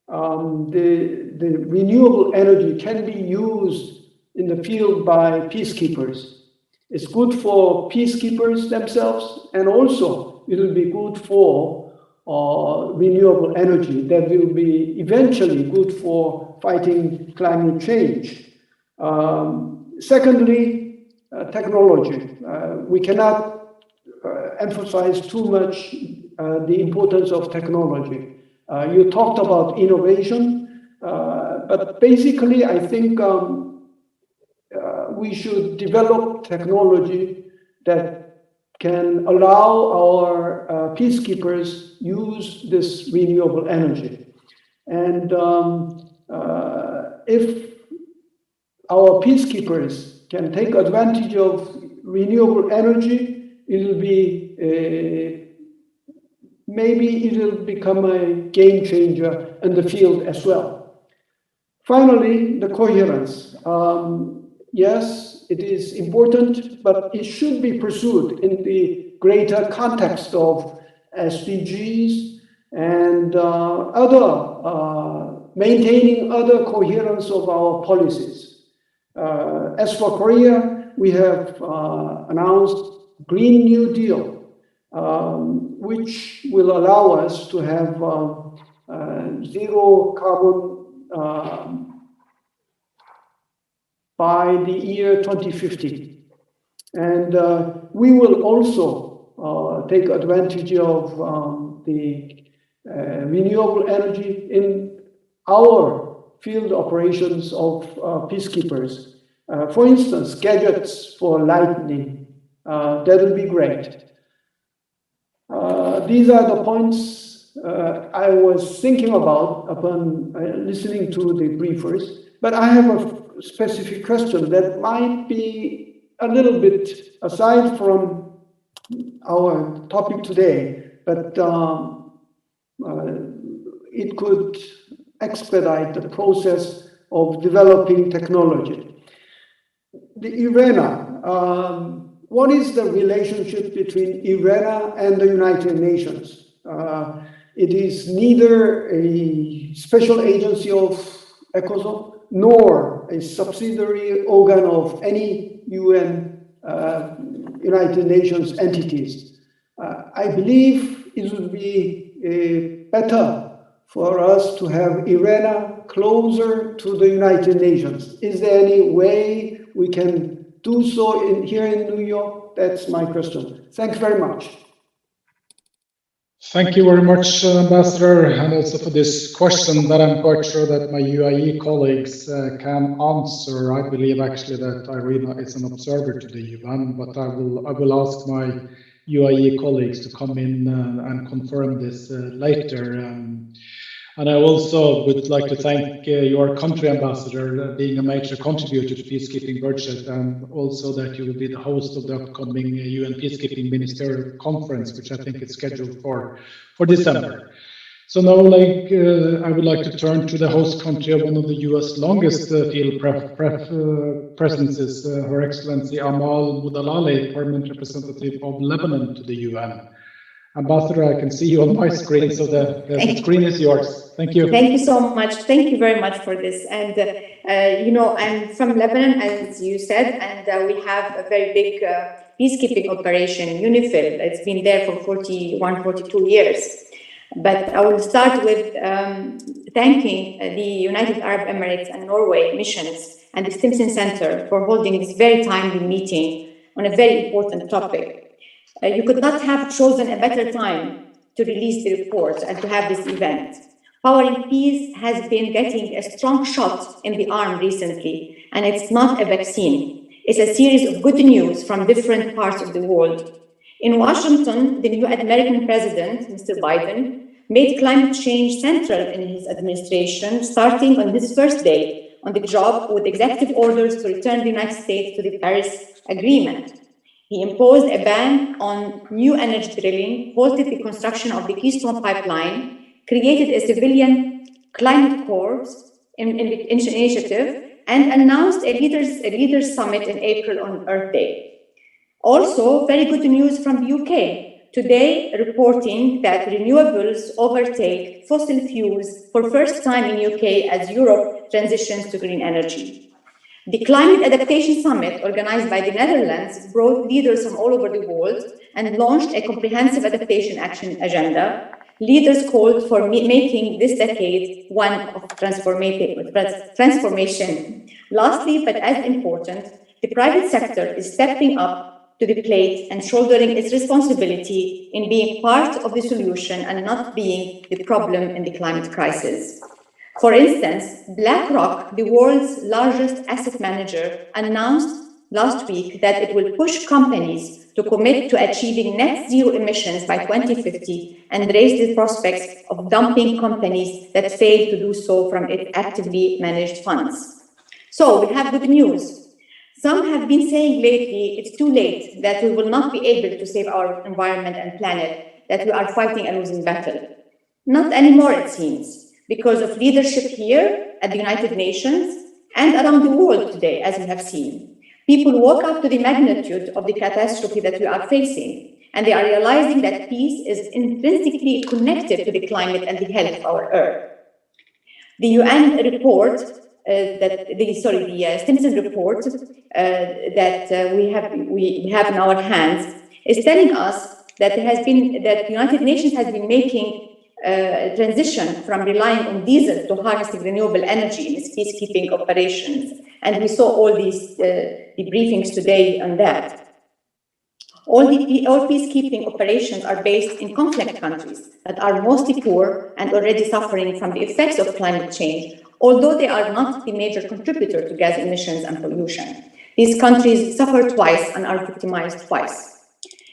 the renewable energy can be used in the field by peacekeepers. It's good for peacekeepers themselves, and also it will be good for renewable energy that will be eventually good for fighting climate change. Secondly, technology. We cannot emphasize too much the importance of technology. You talked about innovation, but basically I think we should develop technology that can allow our peacekeepers use this renewable energy. And if our peacekeepers can take advantage of renewable energy, it will be maybe it will become a game changer in the field as well. Finally, the coherence. Yes, it is important, but it should be pursued in the greater context of SDGs and maintaining other coherence of our policies. As for Korea, we have announced Green New Deal, which will allow us to have zero carbon by the year 2050. And we will also take advantage of the renewable energy in our field operations of peacekeepers. For instance, gadgets for lighting, that would be great. These are the points I was thinking about upon listening to the briefers, but I have a specific question that might be a little bit aside from our topic today, but it could expedite the process of developing technology. The IRENA, what is the relationship between IRENA and the United Nations? It is neither a special agency of ECOSOC nor a subsidiary organ of any UN United Nations entities. I believe it would be better for us to have IRENA closer to the United Nations. Is there any way we can do so here in New York? That's my question. Thanks very much. Thank you very much, Ambassador, and also for this question that I'm quite sure that my UAE colleagues can answer. I believe actually that IRENA is an observer to the UN, but I will ask my UAE colleagues to come in and confirm this later. And I also would like to thank your country ambassador being a major contributor to peacekeeping budget, and also that you will be the host of the upcoming UN Peacekeeping Ministerial Conference, which I think is scheduled for December. So now I would like to turn to the host country of one of the US longest field presences, Her Excellency Amal Moudalali, Permanent Representative of Lebanon to the UN. Ambassador, I can see you on my screen, so the screen is yours. Thank you. Thank you so much. Thank you very much for this. And, you know, I'm from Lebanon, as you said, and we have a very big peacekeeping operation, UNIFIL. It's been there for 41, 42 years. But I will start with thanking the United Arab Emirates and Norway missions and the Stimson Center for holding this very timely meeting on a very important topic. You could not have chosen a better time to release the report and to have this event. Powering Peace has been getting a strong shot in the arm recently, and it's not a vaccine. It's a series of good news from different parts of the world. In Washington, the new American president, Mr. Biden, made climate change central in his administration, starting on his first day on the job with executive orders to return the United States to the Paris Agreement. He imposed a ban on new energy drilling, halted the construction of the Keystone Pipeline, created a civilian climate corps initiative, and announced a leaders summit in April on Earth Day. Also, very good news from the UK. Today, reporting that renewables overtake fossil fuels for first time in UK as Europe transitions to green energy. The Climate Adaptation Summit, organized by the Netherlands, brought leaders from all over the world and launched a comprehensive adaptation action agenda. Leaders called for making this decade one of transformation. Lastly, but as important, the private sector is stepping up to the plate and shouldering its responsibility in being part of the solution and not being the problem in the climate crisis. For instance, BlackRock, the world's largest asset manager, announced last week that it will push companies to commit to achieving net zero emissions by 2050 and raise the prospects of dumping companies that fail to do so from its actively managed funds. So we have good news. Some have been saying lately it's too late, that we will not be able to save our environment and planet, that we are fighting a losing battle. Not anymore, it seems, because of leadership here at the United Nations and around the world today, as we have seen. People woke up to the magnitude of the catastrophe that we are facing, and they are realizing that peace is intrinsically connected to the climate and the health of our Earth. The UN report, the Stimson report that we have in our hands is telling us that the United Nations has been making transition from relying on diesel to harnessing renewable energy in its peacekeeping operations. And we saw all these debriefings today on that. All peacekeeping operations are based in conflict countries that are mostly poor and already suffering from the effects of climate change, although they are not the major contributor to gas emissions and pollution. These countries suffer twice and are victimized twice.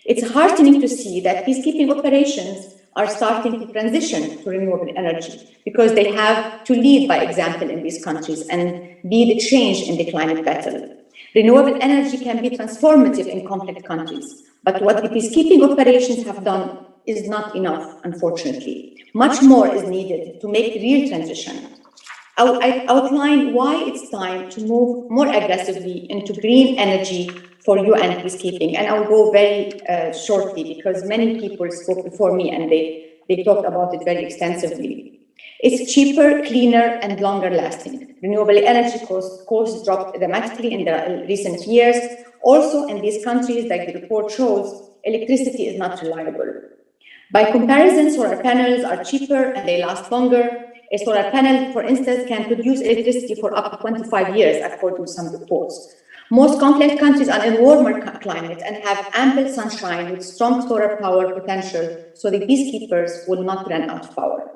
It's heartening to see that peacekeeping operations are starting to transition to renewable energy because they have to lead by example in these countries and be the change in the climate battle. Renewable energy can be transformative in conflict countries, but what the peacekeeping operations have done is not enough, unfortunately. Much more is needed to make the real transition. I outline why it's time to move more aggressively into green energy for UN peacekeeping, and I'll go very shortly because many people spoke before me and they talked about it very extensively. It's cheaper, cleaner, and longer lasting. Renewable energy costs dropped dramatically in the recent years. Also, in these countries, like the report shows, electricity is not reliable. By comparison, solar panels are cheaper and they last longer. A solar panel, for instance, can produce electricity for up to 25 years, according to some reports. Most conflict countries are in warmer climates and have ample sunshine with strong solar power potential, so the peacekeepers will not run out of power.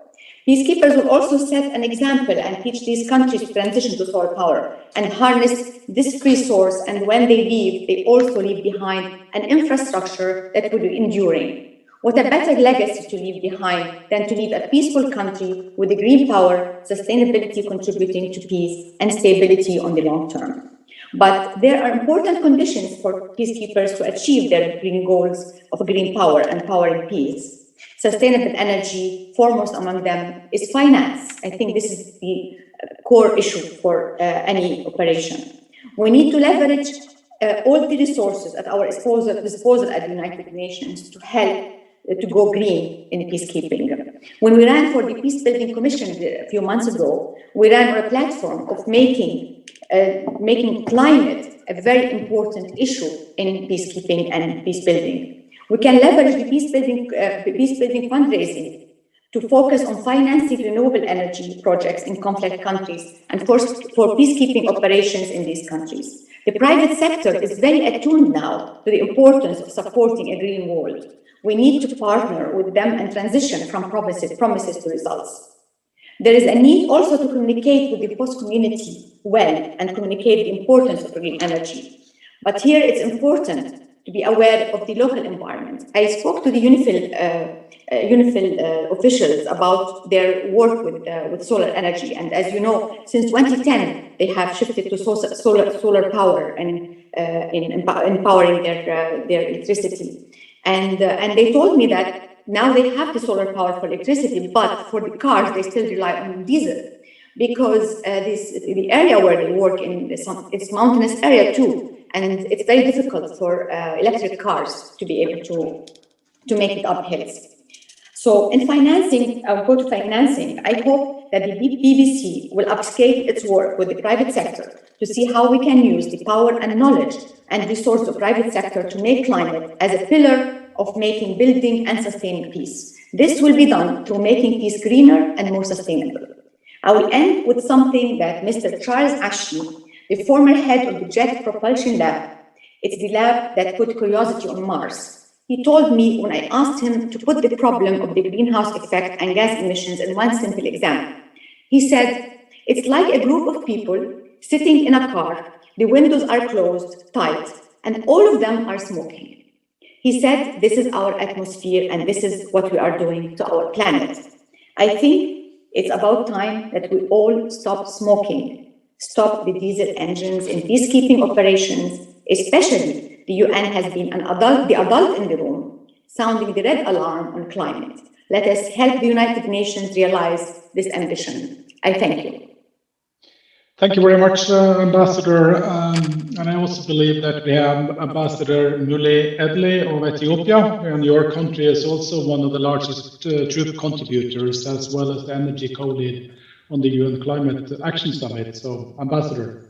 Peacekeepers will also set an example and teach these countries to transition to solar power and harness this resource, and when they leave, they also leave behind an infrastructure that will be enduring. What a better legacy to leave behind than to leave a peaceful country with a green power, sustainability contributing to peace and stability on the long term. But there are important conditions for peacekeepers to achieve their green goals of green power and power and peace. Sustainable energy, foremost among them, is finance. I think this is the core issue for any operation. We need to leverage all the resources at our disposal at the United Nations to help to go green in peacekeeping. When we ran for the Peacebuilding Commission a few months ago, we ran on a platform of making climate a very important issue in peacekeeping and peacebuilding. We can leverage the peacebuilding fundraising to focus on financing renewable energy projects in conflict countries and for peacekeeping operations in these countries. The private sector is very attuned now to the importance of supporting a green world. We need to partner with them and transition from promises to results. There is a need also to communicate with the host community well and communicate the importance of green energy. But here it's important to be aware of the local environment. I spoke to the UNIFIL officials about their work with solar energy, and as you know, since 2010 they have shifted to solar power and in empowering their electricity. And they told me that now they have the solar power for electricity, but for the cars they still rely on diesel because the area where they work in it's mountainous area too. And it's very difficult for electric cars to be able to make it up hills. So in financing, I'll go to financing. I hope that the BBC will upscale its work with the private sector to see how we can use the power and knowledge and resource of private sector to make climate as a pillar of making, building and sustaining peace. This will be done through making peace greener and more sustainable. I will end with something that Mr. Charles Ashley, the former head of the Jet Propulsion Lab, it's the lab that put Curiosity on Mars. He told me when I asked him to put the problem of the greenhouse effect and gas emissions in one simple example. He said, it's like a group of people sitting in a car, the windows are closed, tight, and all of them are smoking. He said, this is our atmosphere and this is what we are doing to our planet. I think it's about time that we all stop smoking. Stop the diesel engines in peacekeeping operations, especially the UN has been the adult in the room, sounding the red alarm on climate. Let us help the United Nations realize this ambition. I thank you. Thank you very much, Ambassador. And I also believe that we have Ambassador Nuli Edley of Ethiopia, and your country is also one of the largest troop contributors, as well as the energy co-lead on the UN Climate Action Summit. So, Ambassador.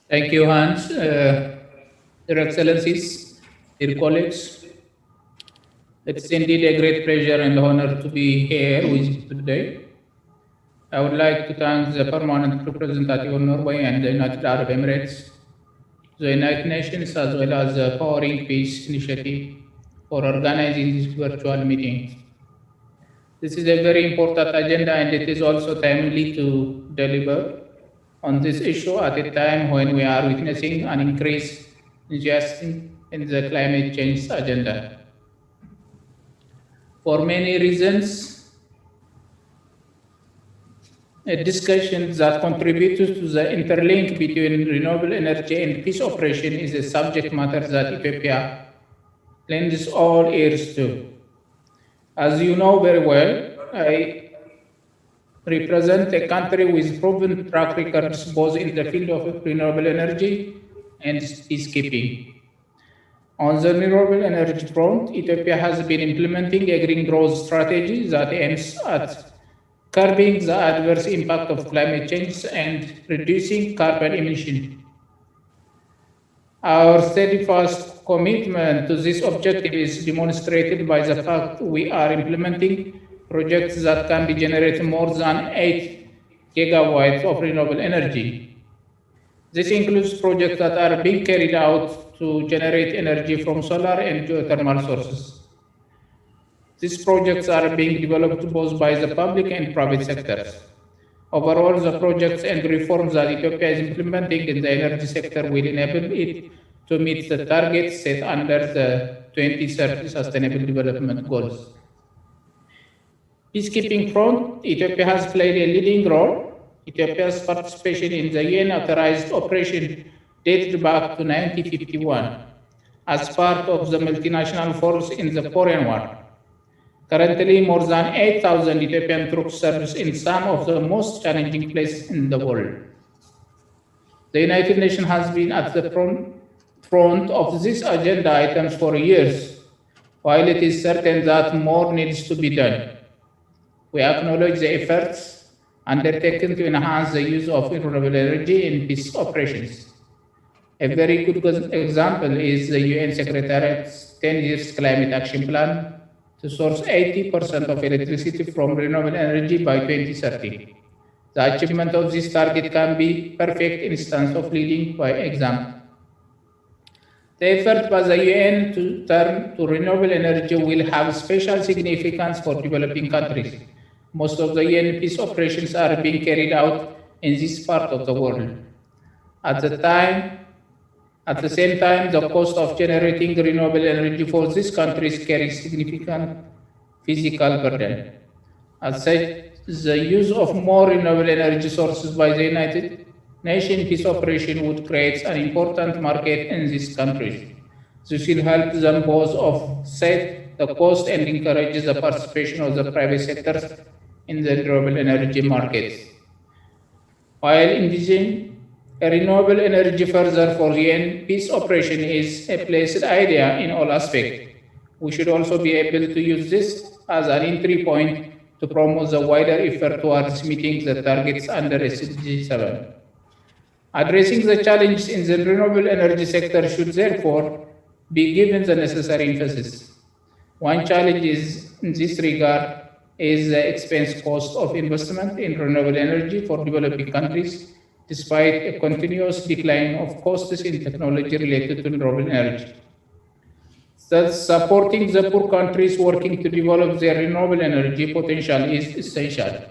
Thank you, Hans. Your Excellencies, dear colleagues, it's indeed a great pleasure and honor to be here with you today. I would like to thank the Permanent Representative of Norway and the United Arab Emirates the United Nations as well as the Powering Peace Initiative for organizing this virtual meeting. This is a very important agenda, and it is also timely to deliver on this issue at a time when we are witnessing an increased enthusiasm in the climate change agenda. For many reasons, a discussion that contributes to the interlink between renewable energy and peace operation is a subject matter that Ethiopia lends all ears to. As you know very well, I represent a country with proven track records both in the field of renewable energy and peacekeeping. On the renewable energy front, Ethiopia has been implementing a green growth strategy that aims at curbing the adverse impact of climate change and reducing carbon emission. Our steadfast commitment to this objective is demonstrated by the fact we are implementing projects that can be generating more than 8 gigawatts of renewable energy. This includes projects that are being carried out to generate energy from solar and geothermal sources. These projects are being developed both by the public and private sectors. Overall, the projects and reforms that Ethiopia is implementing in the energy sector will enable it to meet the targets set under the 2030 Sustainable Development Goals. Peacekeeping front, Ethiopia has played a leading role. Ethiopia's participation in the UN-authorized operation dated back to 1951 as part of the multinational force in the Korean War. Currently, more than 8,000 Ethiopian troops serve in some of the most challenging places in the world. The United Nations has been at the front of these agenda items for years, while it is certain that more needs to be done. We acknowledge the efforts undertaken to enhance the use of renewable energy in peace operations. A very good example is the UN Secretariat's 10-year climate action plan to source 80% of electricity from renewable energy by 2030. The achievement of this target can be a perfect instance of leading by example. The effort by the UN to turn to renewable energy will have special significance for developing countries. Most of the UN peace operations are being carried out in this part of the world. At the same time, the cost of generating renewable energy for these countries carries significant physical burden. As such, the use of more renewable energy sources by the United Nations peace operation would create an important market in these countries. This will help them both offset the cost and encourage the participation of the private sectors in the renewable energy markets. While envisaging a renewable energy further for UN peace operation is a blessed idea in all aspects, we should also be able to use this as an entry point to promote the wider effort towards meeting the targets under SDG 7. Addressing the challenges in the renewable energy sector should therefore be given the necessary emphasis. One challenge in this regard is the expense cost of investment in renewable energy for developing countries, despite a continuous decline of costs in technology related to renewable energy. Thus, supporting the poor countries working to develop their renewable energy potential is essential.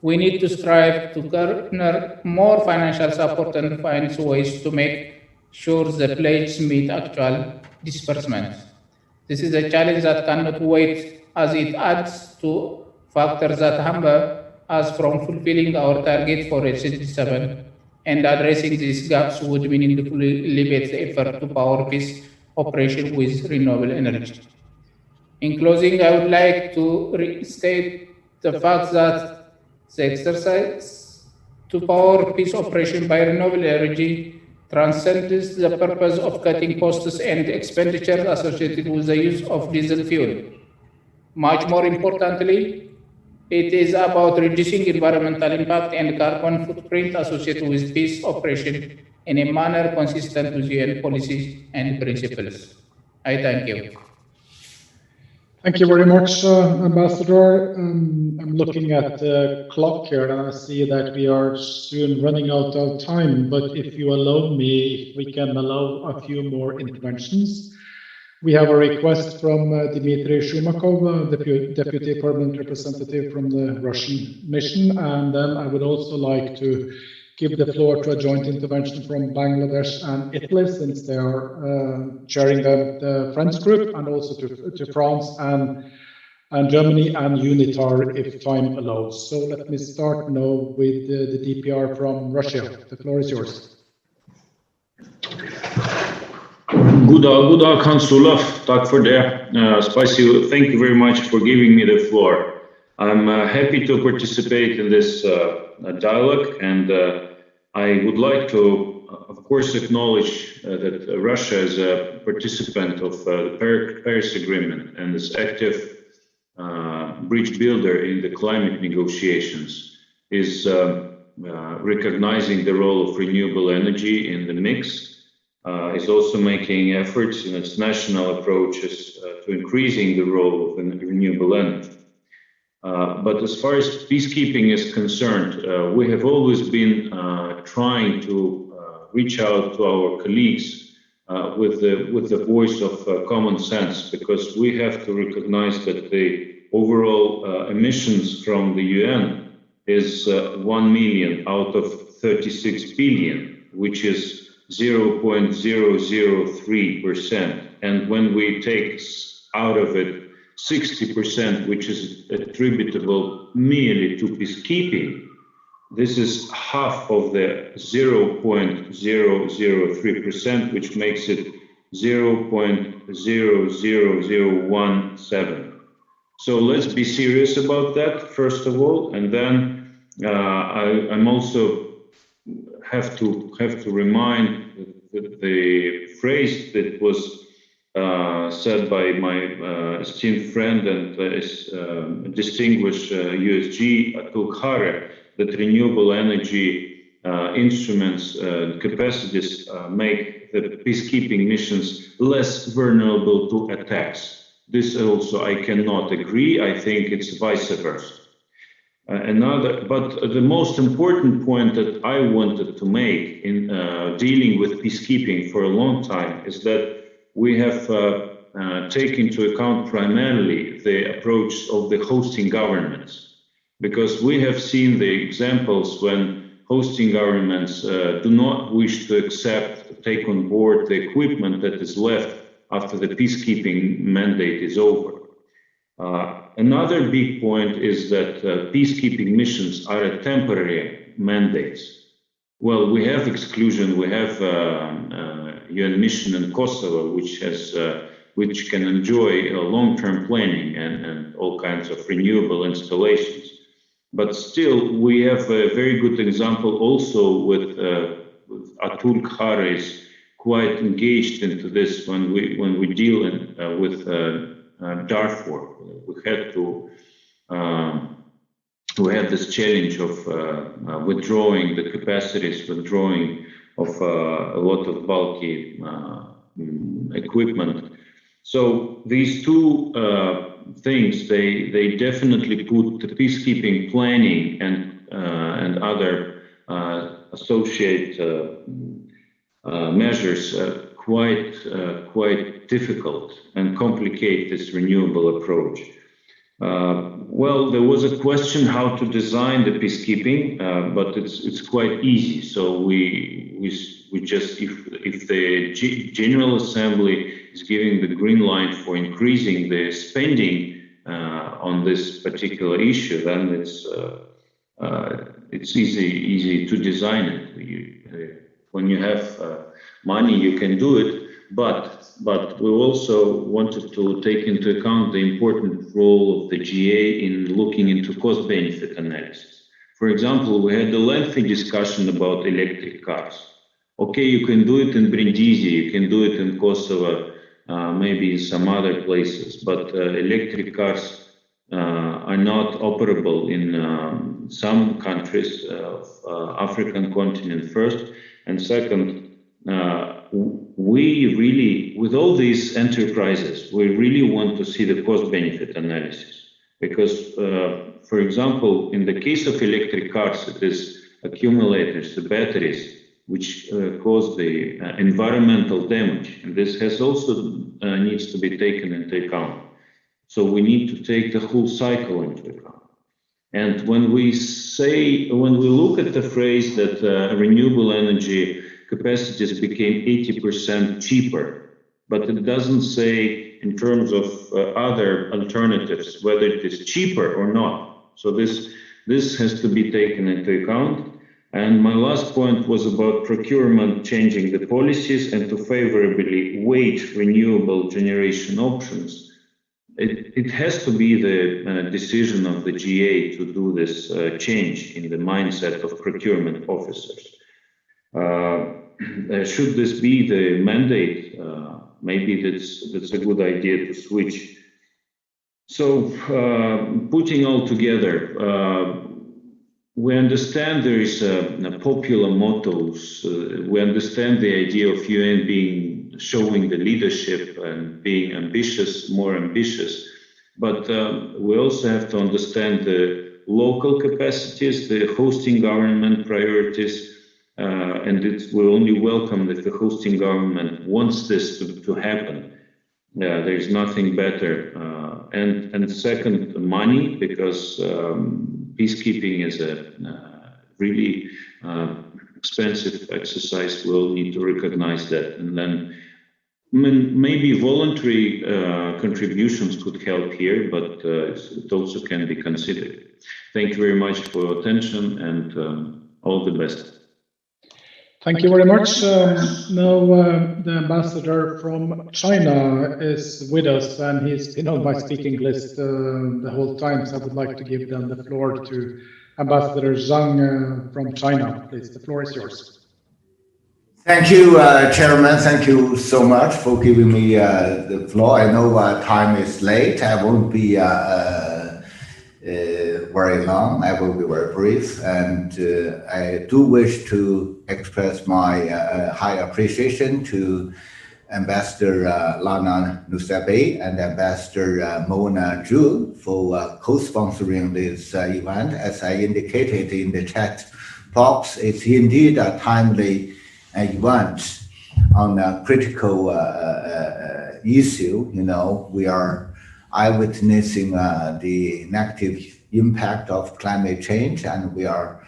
We need to strive to garner more financial support and find ways to make sure the pledges meet actual disbursements. This is a challenge that cannot wait, as it adds to factors that hamper us from fulfilling our target for SDG 7, and addressing these gaps would meaningfully elevate the effort to power peace operation with renewable energy. In closing, I would like to restate the fact that the exercise to power peace operation by renewable energy transcends the purpose of cutting costs and expenditures associated with the use of diesel fuel. Much more importantly, it is about reducing environmental impact and carbon footprint associated with peace operation in a manner consistent with UN policies and principles. I thank you. Thank you very much, Ambassador. I'm looking at the clock here and I see that we are soon running out of time, but if you allow me, we can allow a few more interventions. We have a request from Dmitry Shumakov, Deputy Permanent Representative from the Russian mission, and then I would also like to give the floor to a joint intervention from Bangladesh and Italy, since they are chairing the Friends group, and also to France and Germany and UNITAR, if time allows. So let me start now with the DPR from Russia. The floor is yours. God dag, Hans Olaf. Tack för det. Spasibo. Thank you very much for giving me the floor. I'm happy to participate in this dialogue, and I would like to, of course, acknowledge that Russia is a participant of the Paris Agreement and is active bridge builder in the climate negotiations, is recognizing the role of renewable energy in the mix, is also making efforts in its national approaches to increasing the role of renewable energy. But as far as peacekeeping is concerned, we have always been trying to reach out to our colleagues with the voice of common sense, because we have to recognize that the overall emissions from the UN is 1 million out of 36 billion, which is 0.003%. And when we take out of it 60%, which is attributable merely to peacekeeping, this is half of the 0.0003%, which makes it 0.00017. So let's be serious about that, first of all, and then I'm also have to remind the phrase that was said by my esteemed friend and distinguished USG Atul Khare, that renewable energy instruments capacities make the peacekeeping missions less vulnerable to attacks. This also I cannot agree. I think it's vice versa. But the most important point that I wanted to make in dealing with peacekeeping for a long time is that we have taken into account primarily the approach of the hosting governments, because we have seen the examples when hosting governments do not wish to take on board the equipment that is left after the peacekeeping mandate is over. Another big point is that peacekeeping missions are a temporary mandates. Well, we have exclusion. We have UN mission in Kosovo, which can enjoy long-term planning and all kinds of renewable installations. But still, we have a very good example also with Atul Khare is quite engaged into this when we deal with Darfur. We had this challenge of withdrawing the capacities, withdrawing of a lot of bulky equipment. So these two things, they definitely put the peacekeeping planning and other associate measures quite difficult and complicate this renewable approach. Well, there was a question how to design the peacekeeping, but it's quite easy. So we just, if the General Assembly is giving the green light for increasing the spending on this particular issue, then it's easy to design it. When you have money, you can do it. But we also wanted to take into account the important role of the GA in looking into cost-benefit analysis. For example, we had a lengthy discussion about electric cars. Okay, you can do it in Brindisi, you can do it in Kosovo, maybe in some other places, but electric cars are not operable in some countries of African continent first, and second, we really, with all these enterprises, we really want to see the cost-benefit analysis. Because, for example, in the case of electric cars, it is accumulators, the batteries, which cause the environmental damage. And this has also needs to be taken into account. So we need to take the whole cycle into account. And when we look at the phrase that renewable energy capacities became 80% cheaper, but it doesn't say in terms of other alternatives whether it is cheaper or not. So this has to be taken into account. And my last point was about procurement changing the policies and to favorably weight renewable generation options. It has to be the decision of the GA to do this change in the mindset of procurement officers. Should this be the mandate? Maybe that's a good idea to switch. So putting all together, we understand there is popular mottos. We understand the idea of UN showing the leadership and being ambitious, more ambitious. But we also have to understand the local capacities, the hosting government priorities, and we only welcome if the hosting government wants this to happen. There is nothing better. And second, money, because peacekeeping is a really expensive exercise. We'll need to recognize that. And then maybe voluntary contributions could help here, but it also can be considered. Thank you very much for your attention and all the best. Thank you very much. Now the ambassador from China is with us, and he's been on my speaking list the whole time. So I would like to give them the floor to Ambassador Zhang from China. Please, the floor is yours. Thank you, Chairman. Thank you so much for giving me the floor. I know time is late. I won't be very long. I will be very brief, and I do wish to express my high appreciation to Ambassador Lana Nusaybeh and Ambassador Mona Zhu for co-sponsoring this event. As I indicated in the chat box, it's indeed a timely event on a critical issue. You know, we are eyewitnessing the negative impact of climate change, and we are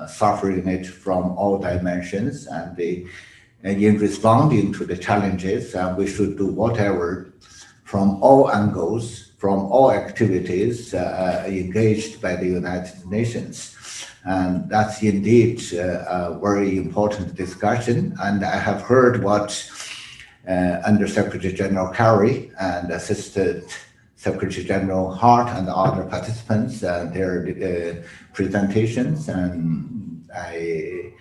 suffering it from all dimensions. And in responding to the challenges, we should do whatever from all angles, from all activities engaged by the United Nations. And that's indeed a very important discussion. And I have heard what Under Secretary General Kerry and Assistant Secretary General Hart and other participants and their presentations, and I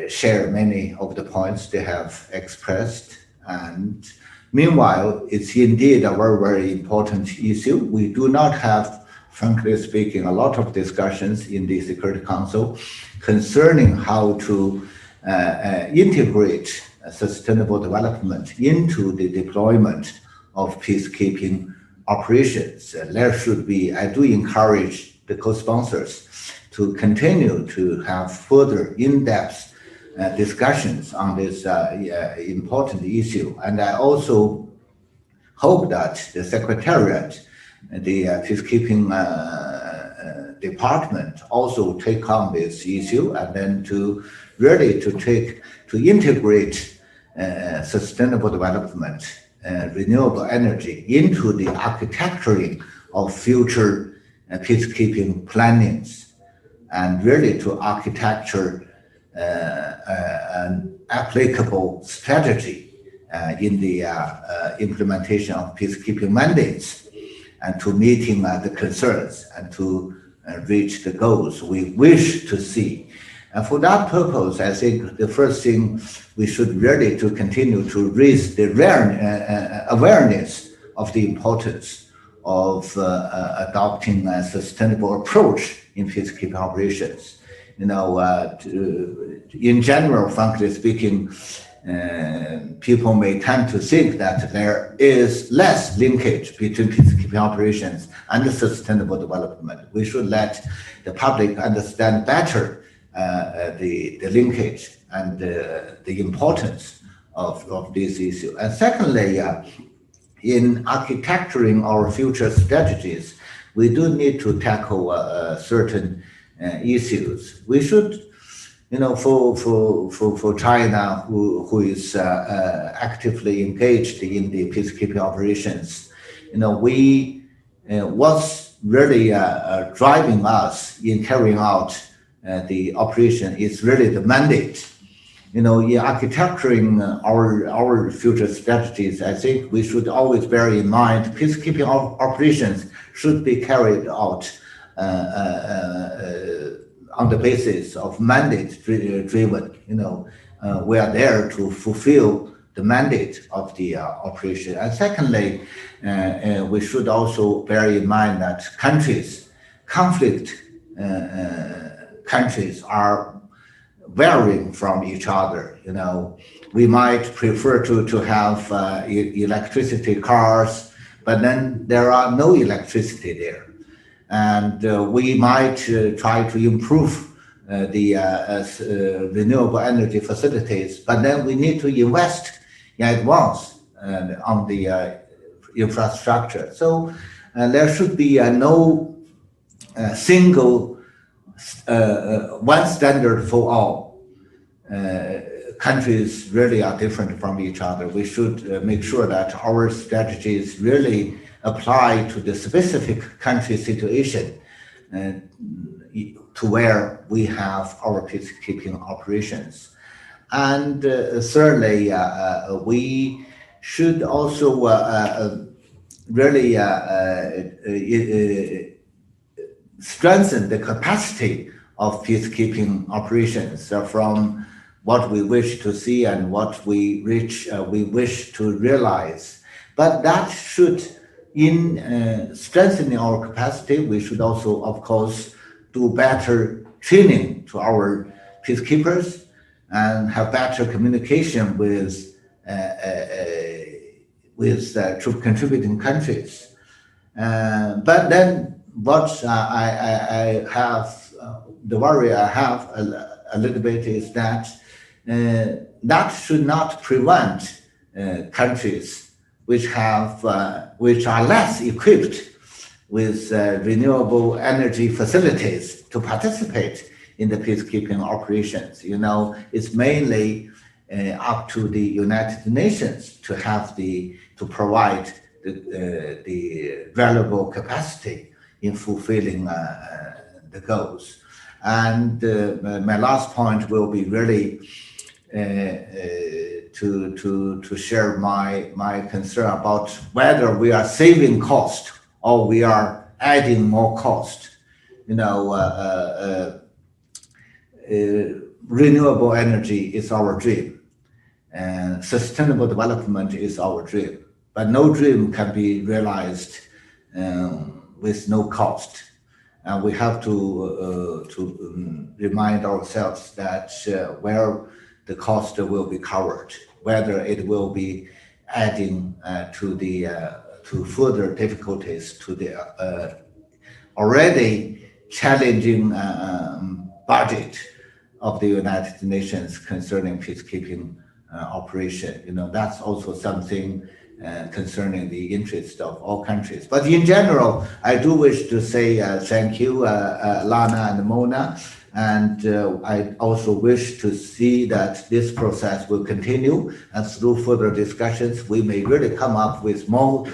share many of the points they have expressed. And meanwhile, it's indeed a very, very important issue. We do not have, frankly speaking, a lot of discussions in the Security Council concerning how to integrate sustainable development into the deployment of peacekeeping operations. There should be, I do encourage the co-sponsors to continue to have further in-depth discussions on this important issue. And I also hope that the Secretariat, the peacekeeping department also take on this issue, and then to really to integrate sustainable development, renewable energy into the architecturing of future peacekeeping plannings, and really to architecture an applicable strategy in the implementation of peacekeeping mandates, and to meeting the concerns and to reach the goals we wish to see. And for that purpose, I think the first thing we should really to continue to raise the awareness of the importance of adopting a sustainable approach in peacekeeping operations. You know, in general, frankly speaking, people may tend to think that there is less linkage between peacekeeping operations and sustainable development. We should let the public understand better the linkage and the importance of this issue. And secondly, in architecturing our future strategies, we do need to tackle certain issues. We should, for China, who is actively engaged in the peacekeeping operations, what's really driving us in carrying out the operation is really the mandate. In architecturing our future strategies, I think we should always bear in mind peacekeeping operations should be carried out on the basis of mandate driven. We are there to fulfill the mandate of the operation. And secondly, we should also bear in mind that conflict countries are varying from each other. We might prefer to have electricity cars, but then there are no electricity there. And we might try to improve the renewable energy facilities, but then we need to invest in advance on the infrastructure. So there should be no single one standard for all. Countries really are different from each other. We should make sure that our strategies really apply to the specific country situation to where we have our peacekeeping operations. And thirdly, we should also really strengthen the capacity of peacekeeping operations from what we wish to see and what we wish to realize. But that should, in strengthening our capacity, we should also, of course, do better training to our peacekeepers and have better communication with troop contributing countries. But then what I have, the worry I have a little bit is that that should not prevent countries which are less equipped with renewable energy facilities to participate in the peacekeeping operations. It's mainly up to the United Nations to provide the valuable capacity in fulfilling the goals. And my last point will be really to share my concern about whether we are saving cost or we are adding more cost. Renewable energy is our dream, and sustainable development is our dream. But no dream can be realized with no cost. And we have to remind ourselves that where the cost will be covered, whether it will be adding to further difficulties to the already challenging budget of the United Nations concerning peacekeeping operation. That's also something concerning the interest of all countries. But in general, I do wish to say thank you, Lana and Mona, and I also wish to see that this process will continue, and through further discussions, we may really come up with more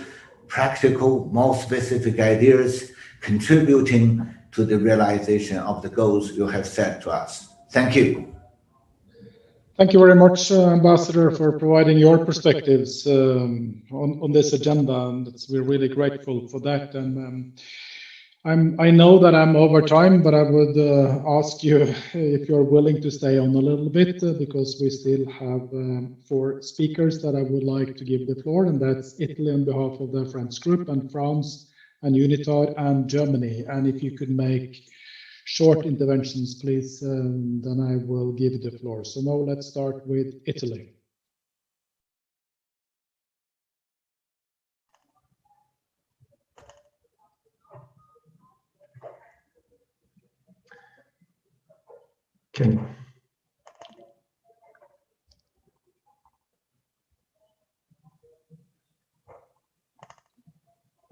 practical, more specific ideas contributing to the realization of the goals you have set to us. Thank you. Thank you very much, Ambassador, for providing your perspectives on this agenda, and we're really grateful for that. And I know that I'm over time, but I would ask you if you're willing to stay on a little bit, because we still have 4 speakers that I would like to give the floor, and that's Italy on behalf of the French group, and France, and United, and Germany. And if you could make short interventions, please, then I will give the floor. So now let's start with Italy. Can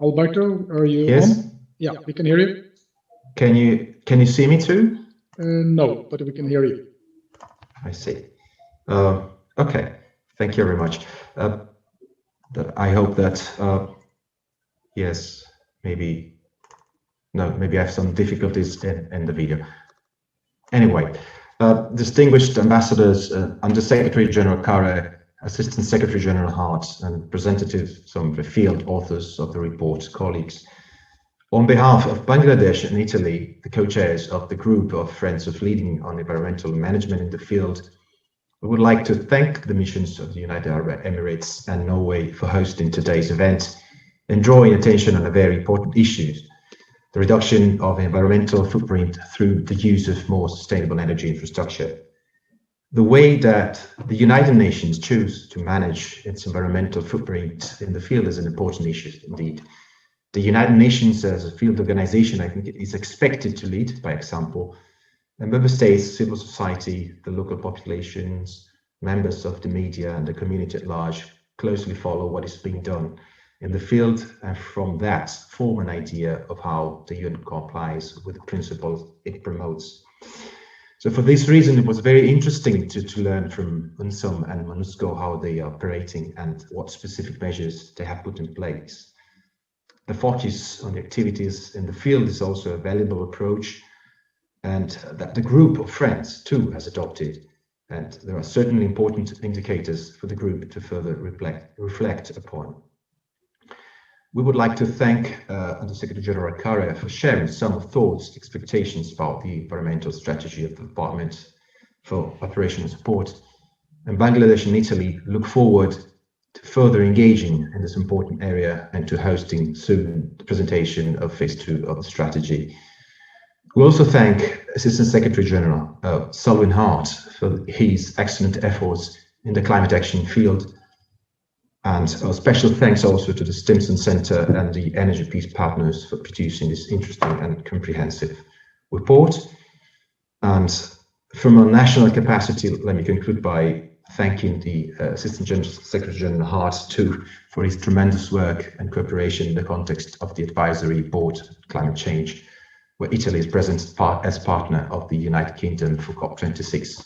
Alberto, are you Yes. on? Yeah, we can hear you. Can you see me too? No, but we can hear you. I see. Okay, thank you very much. I hope that yes, maybe I have some difficulties in the video. Anyway, distinguished ambassadors, Under Secretary General Kare, Assistant Secretary General Hart, and representatives from the field authors of the report, colleagues. On behalf of Bangladesh and Italy, the co-chairs of the group of Friends of Leading on Environmental Management in the Field, we would like to thank the missions of the United Arab Emirates and Norway for hosting today's event and drawing attention on a very important issue, the reduction of environmental footprint through the use of more sustainable energy infrastructure. The way that the United Nations choose to manage its environmental footprint in the field is an important issue indeed. The United Nations as a field organization, I think, is expected to lead by example, and member states, civil society, the local populations, members of the media and the community at large closely follow what is being done in the field, and from that form an idea of how the UN complies with the principles it promotes. So for this reason, it was very interesting to learn from UNSOM and MONUSCO how they are operating and what specific measures they have put in place. The focus on the activities in the field is also a valuable approach, and that the group of friends too has adopted. And there are certainly important indicators for the group to further reflect upon. We would like to thank Under Secretary General Kare for sharing some thoughts, expectations about the environmental strategy of the Department for Operational Support. And Bangladesh and Italy look forward to further engaging in this important area and to hosting soon the presentation of phase 2 of the strategy. We also thank Assistant Secretary General Selwyn Hart for his excellent efforts in the climate action field. And a special thanks also to the Stimson Center and the Energy Peace Partners for producing this interesting and comprehensive report. And from a national capacity, let me conclude by thanking the Assistant Secretary General Hart too for his tremendous work and cooperation in the context of the Advisory Board on Climate Change, where Italy is present as partner of the United Kingdom for COP26.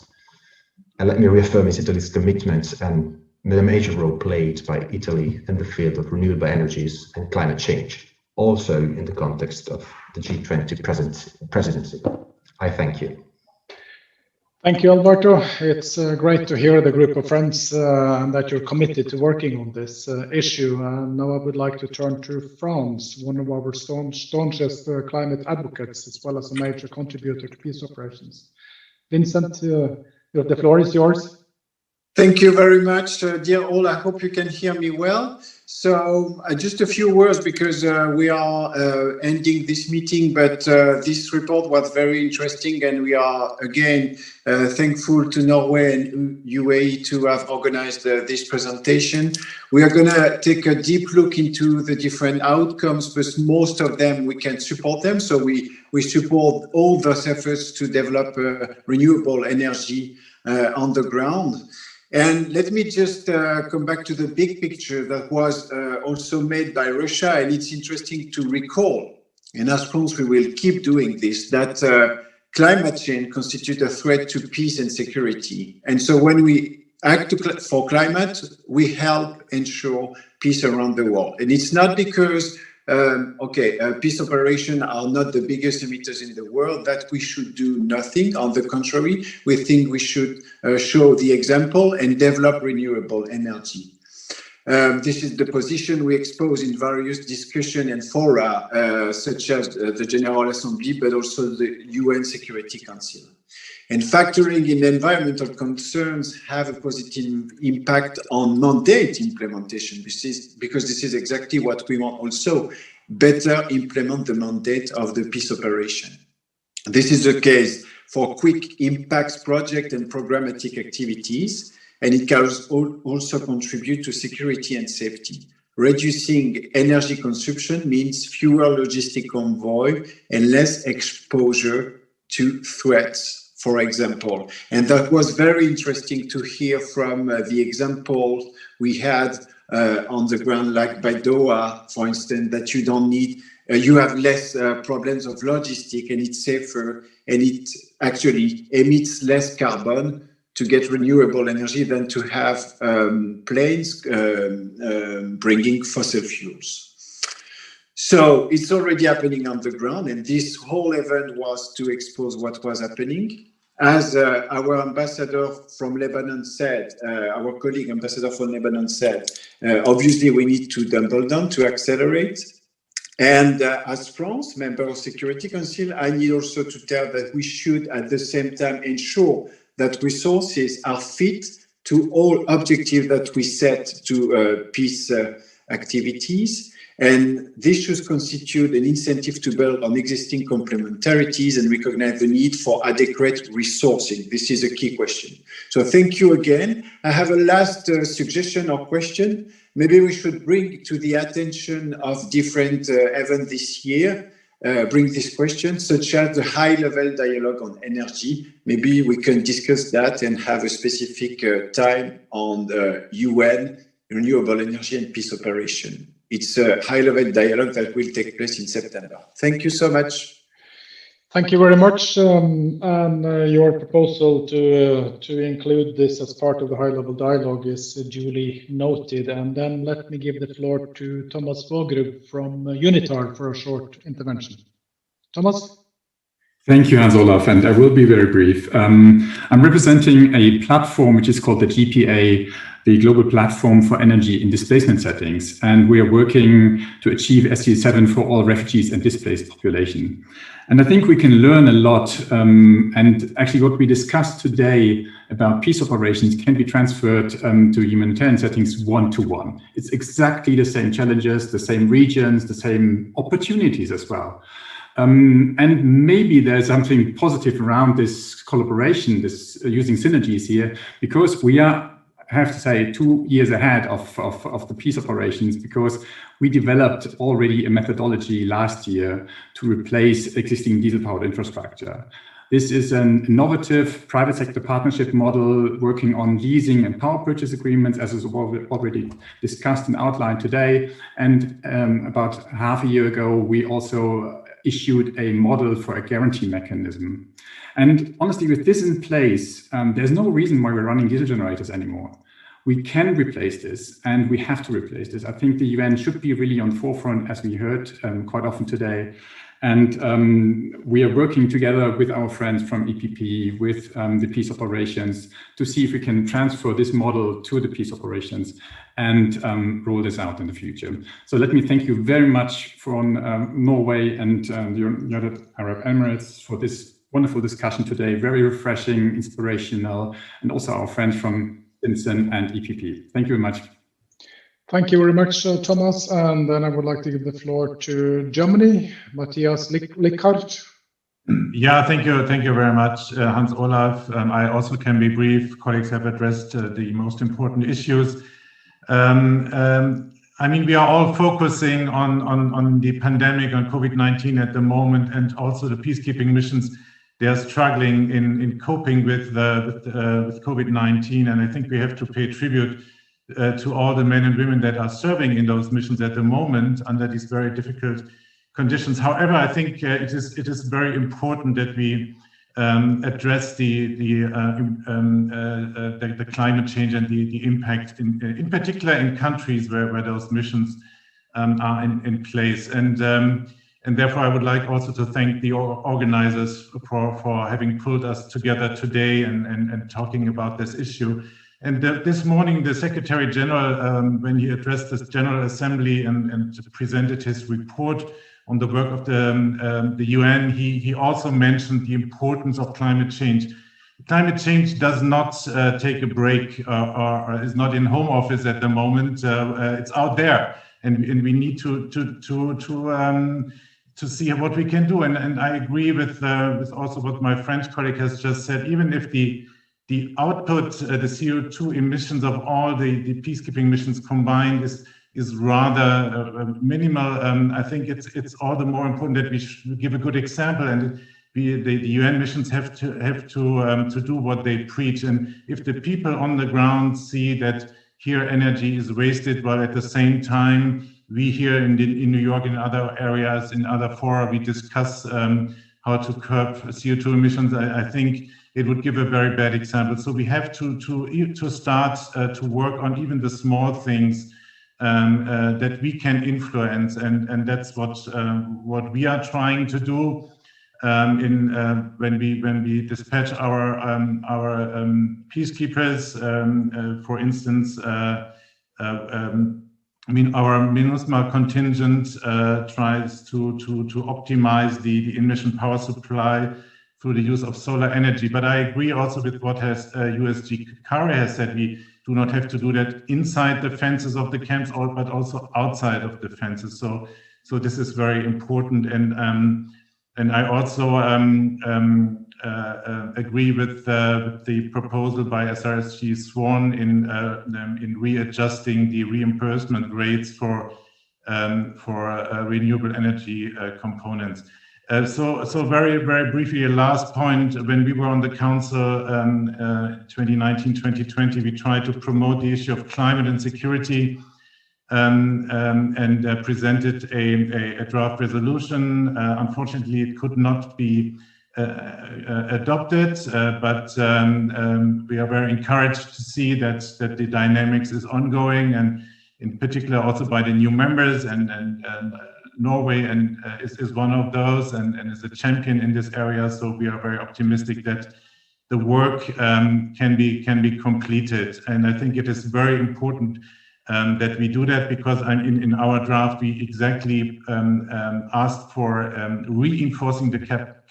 And let me reaffirm Italy's commitment and the major role played by Italy in the field of renewable energies and climate change, also in the context of the G20 presidency. I thank you. Thank you, Alberto. It's great to hear the group of friends and that you're committed to working on this issue. Now I would like to turn to France, one of our staunchest climate advocates, as well as a major contributor to peace operations. Vincent, the floor is yours. Thank you very much, dear all. I hope you can hear me well. So just a few words because we are ending this meeting, but this report was very interesting and we are again thankful to Norway and UAE to have organized this presentation. We are going to take a deep look into the different outcomes, but most of them we can support them. So we support all those efforts to develop renewable energy on the ground. And let me just come back to the big picture that was also made by Russia. And it's interesting to recall, and as France we will keep doing this, that climate change constitutes a threat to peace and security. And so when we act for climate, we help ensure peace around the world. And it's not because peace operations are not the biggest emitters in the world that we should do nothing. On the contrary, we think we should show the example and develop renewable energy. This is the position we expose in various discussions and fora, such as the General Assembly, but also the UN Security Council. And factoring in environmental concerns have a positive impact on mandate implementation. Because this is exactly what we want also, better implement the mandate of the peace operation. This is the case for quick impacts project and programmatic activities, and it can also contribute to security and safety. Reducing energy consumption means fewer logistic convoy and less exposure to threats for example. And that was very interesting to hear from the example we had on the ground, like by Doha, for instance, that you don't need, you have less problems of logistic, and it's safer, and it actually emits less carbon to get renewable energy than to have planes bringing fossil fuels. So it's already happening on the ground, and this whole event was to expose what was happening. As our ambassador from Lebanon said, our colleague ambassador from Lebanon said, obviously we need to double down to accelerate. And as France, member of Security Council, I need also to tell that we should at the same time ensure that resources are fit to all objectives that we set to peace activities. And this should constitute an incentive to build on existing complementarities and recognize the need for adequate resourcing. This is a key question. So thank you again. I have a last suggestion or question. Maybe we should bring to the attention of different events this year, bring this question, such as the high-level dialogue on energy. Maybe we can discuss that and have a specific time on the UN, renewable energy and peace operation. It's a high-level dialogue that will take place in September. Thank you so much. Thank you very much. And your proposal to include this as part of the high-level dialogue is duly noted. And then let me give the floor to Thomas Vågrup from UNITAR for a short intervention. Thomas? Thank you, Hans Olaf, and I will be very brief. I'm representing a platform which is called the GPA, the Global Platform for Energy in Displacement Settings, and we are working to achieve SDG7 for all refugees and displaced population. And I think we can learn a lot, and actually what we discussed today about peace operations can be transferred to humanitarian settings one-to-one. It's exactly the same challenges, the same regions, the same opportunities as well. And maybe there's something positive around this collaboration, this using synergies here, because we are, I have to say, 2 years ahead of the peace operations, because we developed already a methodology last year to replace existing diesel-powered infrastructure. This is an innovative private sector partnership model working on leasing and power purchase agreements, as is already discussed and outlined today. And about half a year ago, we also issued a model for a guarantee mechanism. And honestly, with this in place, there's no reason why we're running diesel generators anymore. We can replace this, and we have to replace this. I think the UN should be really on forefront, as we heard quite often today. And we are working together with our friends from EPP, with the peace operations, to see if we can transfer this model to the peace operations and roll this out in the future. So let me thank you very much from Norway and the United Arab Emirates for this wonderful discussion today. Very refreshing, inspirational, and also our friends from Stimson and EPP. Thank you very much. Thank you very much, Thomas. And then I would like to give the floor to Germany, Matthias Lickhardt. Yeah, thank you very much, Hans Olaf. I also can be brief. Colleagues have addressed the most important issues. I mean, we are all focusing on the pandemic, on COVID-19 at the moment, and also the peacekeeping missions. They are struggling in coping with COVID-19, and I think we have to pay tribute to all the men and women that are serving in those missions at the moment under these very difficult conditions. However, I think it is very important that we address the climate change and the impact, in particular in countries where those missions are in place. And therefore, I would like also to thank the organizers for having pulled us together today and talking about this issue. And this morning, the Secretary General, when he addressed this General Assembly and presented his report on the work of the UN, he also mentioned the importance of climate change. Climate change does not take a break or is not in home office at the moment. It's out there, and we need to see what we can do. And I agree with also what my French colleague has just said. Even if the output, the CO2 emissions of all the peacekeeping missions combined is rather minimal, I think it's all the more important that we should give a good example. And the UN missions have to do what they preach. And if the people on the ground see that here energy is wasted, while at the same time we here in New York, in other areas, in other fora, we discuss how to curb CO2 emissions, I think it would give a very bad example. So we have to start to work on even the small things that we can influence, and that's what we are trying to do. When we dispatch our peacekeepers, for instance, I mean, our MINUSMA contingent tries to optimize the emission power supply through the use of solar energy. But I agree also with what USG Kare has said. We do not have to do that inside the fences of the camps, but also outside of the fences. So this is very important. And I also agree with the proposal by SRSG Swan in readjusting the reimbursement rates for renewable energy components. So very briefly, a last point. When we were on the council 2019-2020, we tried to promote the issue of climate and security. And presented a draft resolution. Unfortunately, it could not be adopted, but we are very encouraged to see that the dynamics is ongoing, and in particular also by the new members, and Norway is one of those, and is a champion in this area. So we are very optimistic that the work can be completed, and I think it is very important that we do that, because in our draft we exactly asked for reinforcing the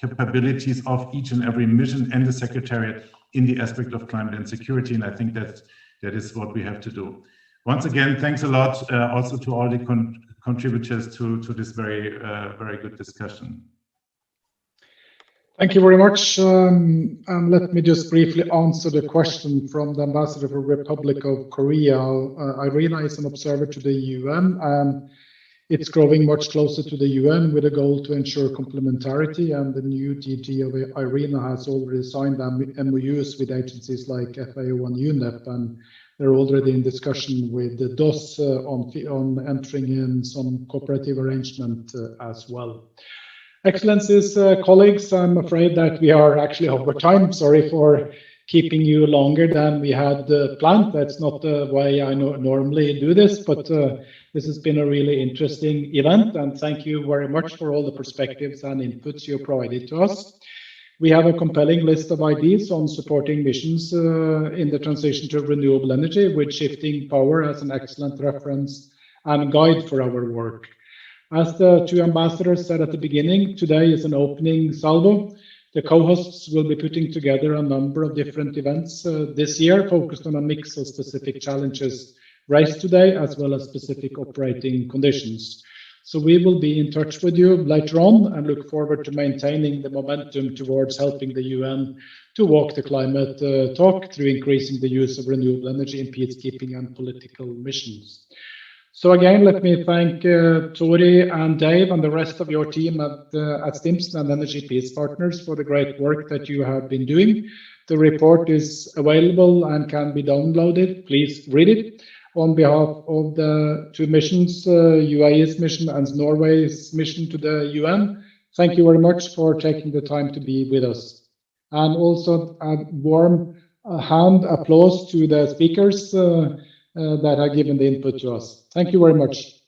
capabilities of each and every mission and the Secretariat in the aspect of climate and security, and I think that is what we have to do. Once again, thanks a lot also to all the contributors to this very good discussion. Thank you very much. And let me just briefly answer the question from the Ambassador for Republic of Korea. IRENA is an observer to the UN, and it's growing much closer to the UN with a goal to ensure complementarity. And the new DG of IRENA has already signed MOUs with agencies like FAO and UNEP, and they're already in discussion with the DOS on entering in some cooperative arrangement as well. Excellencies, colleagues, I'm afraid that we are actually over time. Sorry for keeping you longer than we had planned. That's not the way I normally do this, but this has been a really interesting event, and thank you very much for all the perspectives and inputs you provided to us. We have a compelling list of ideas on supporting missions in the transition to renewable energy, with shifting power as an excellent reference and guide for our work. As the two ambassadors said at the beginning, today is an opening salvo. The co-hosts will be putting together a number of different events this year, focused on a mix of specific challenges raised today, as well as specific operating conditions. So we will be in touch with you later on, and look forward to maintaining the momentum towards helping the UN to walk the climate talk through increasing the use of renewable energy in peacekeeping and political missions. So again, let me thank Tori and Dave and the rest of your team at Stimson and Energy Peace Partners for the great work that you have been doing. The report is available and can be downloaded. Please read it. On behalf of the two missions, UAE's mission and Norway's mission to the UN, thank you very much for taking the time to be with us. And also a warm hand applause to the speakers that have given the input to us. Thank you very much.